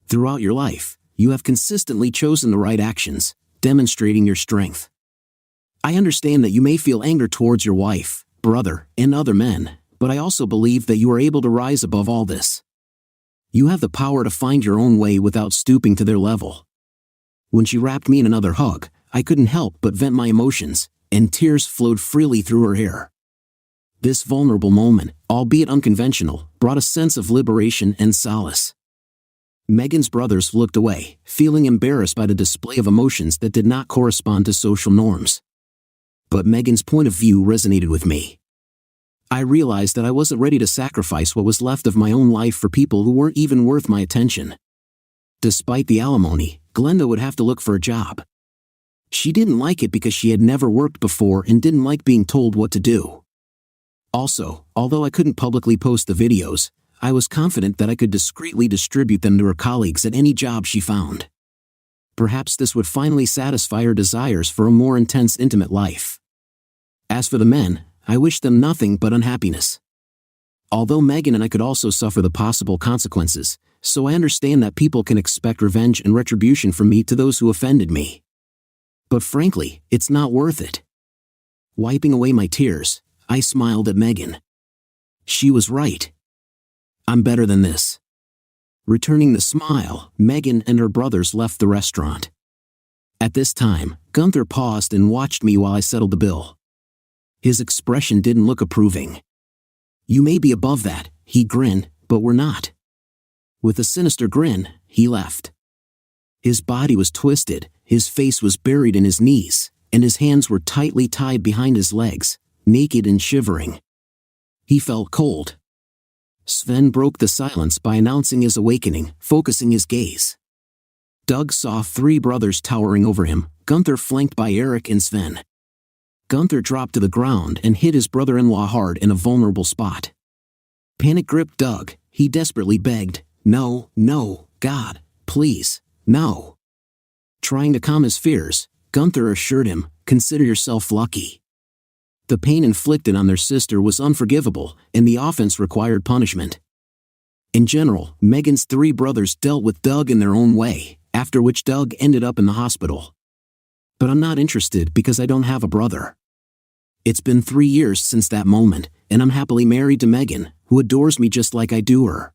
"Throughout your life, you have consistently chosen the right actions, demonstrating your strength. I understand that you may feel anger towards your wife, brother, and other men, but I also believe that you are able to rise above all this. You have the power to find your own way without stooping to their level." When she wrapped me in another hug, I couldn't help but vent my emotions, and tears flowed freely through her hair. This vulnerable moment, albeit unconventional, brought a sense of liberation and solace. Megan's brothers looked away, feeling embarrassed by the display of emotions that did not correspond to social norms. But Megan's point of view resonated with me. I realized that I wasn't ready to sacrifice what was left of my own life for people who weren't even worth my attention. Despite the alimony, Glenda would have to look for a job. She didn't like it because she had never worked before and didn't like being told what to do. Also, although I couldn't publicly post the videos, I was confident that I could discreetly distribute them to her colleagues at any job she found. Perhaps this would finally satisfy her desires for a more intense intimate life. As for the men, I wished them nothing but unhappiness. Although Megan and I could also suffer the possible consequences, so I understand that people can expect revenge and retribution from me to those who offended me. But frankly, it's not worth it. Wiping away my tears, I smiled at Megan. She was right. I'm better than this. Returning the smile, Megan and her brothers left the restaurant. At this time, Gunther paused and watched me while I settled the bill. His expression didn't look approving. You may be above that, he grinned, but we're not. With a sinister grin, he left. His body was twisted, his face was buried in his knees, and his hands were tightly tied behind his legs, naked and shivering. He felt cold. Sven broke the silence by announcing his awakening, focusing his gaze. Doug saw 3 brothers towering over him, Gunther flanked by Eric and Sven. Gunther dropped to the ground and hit his brother-in-law hard in a vulnerable spot. Panic gripped Doug. He desperately begged, "No, no, God, please, no." Trying to calm his fears, Gunther assured him, "Consider yourself lucky." The pain inflicted on their sister was unforgivable, and the offense required punishment. In general, Megan's 3 brothers dealt with Doug in their own way, after which Doug ended up in the hospital. But I'm not interested because I don't have a brother. It's been 3 years since that moment, and I'm happily married to Megan, who adores me just like I do her.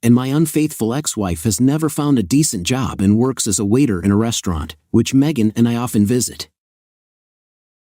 And my unfaithful ex-wife has never found a decent job and works as a waiter in a restaurant, which Megan and I often visit.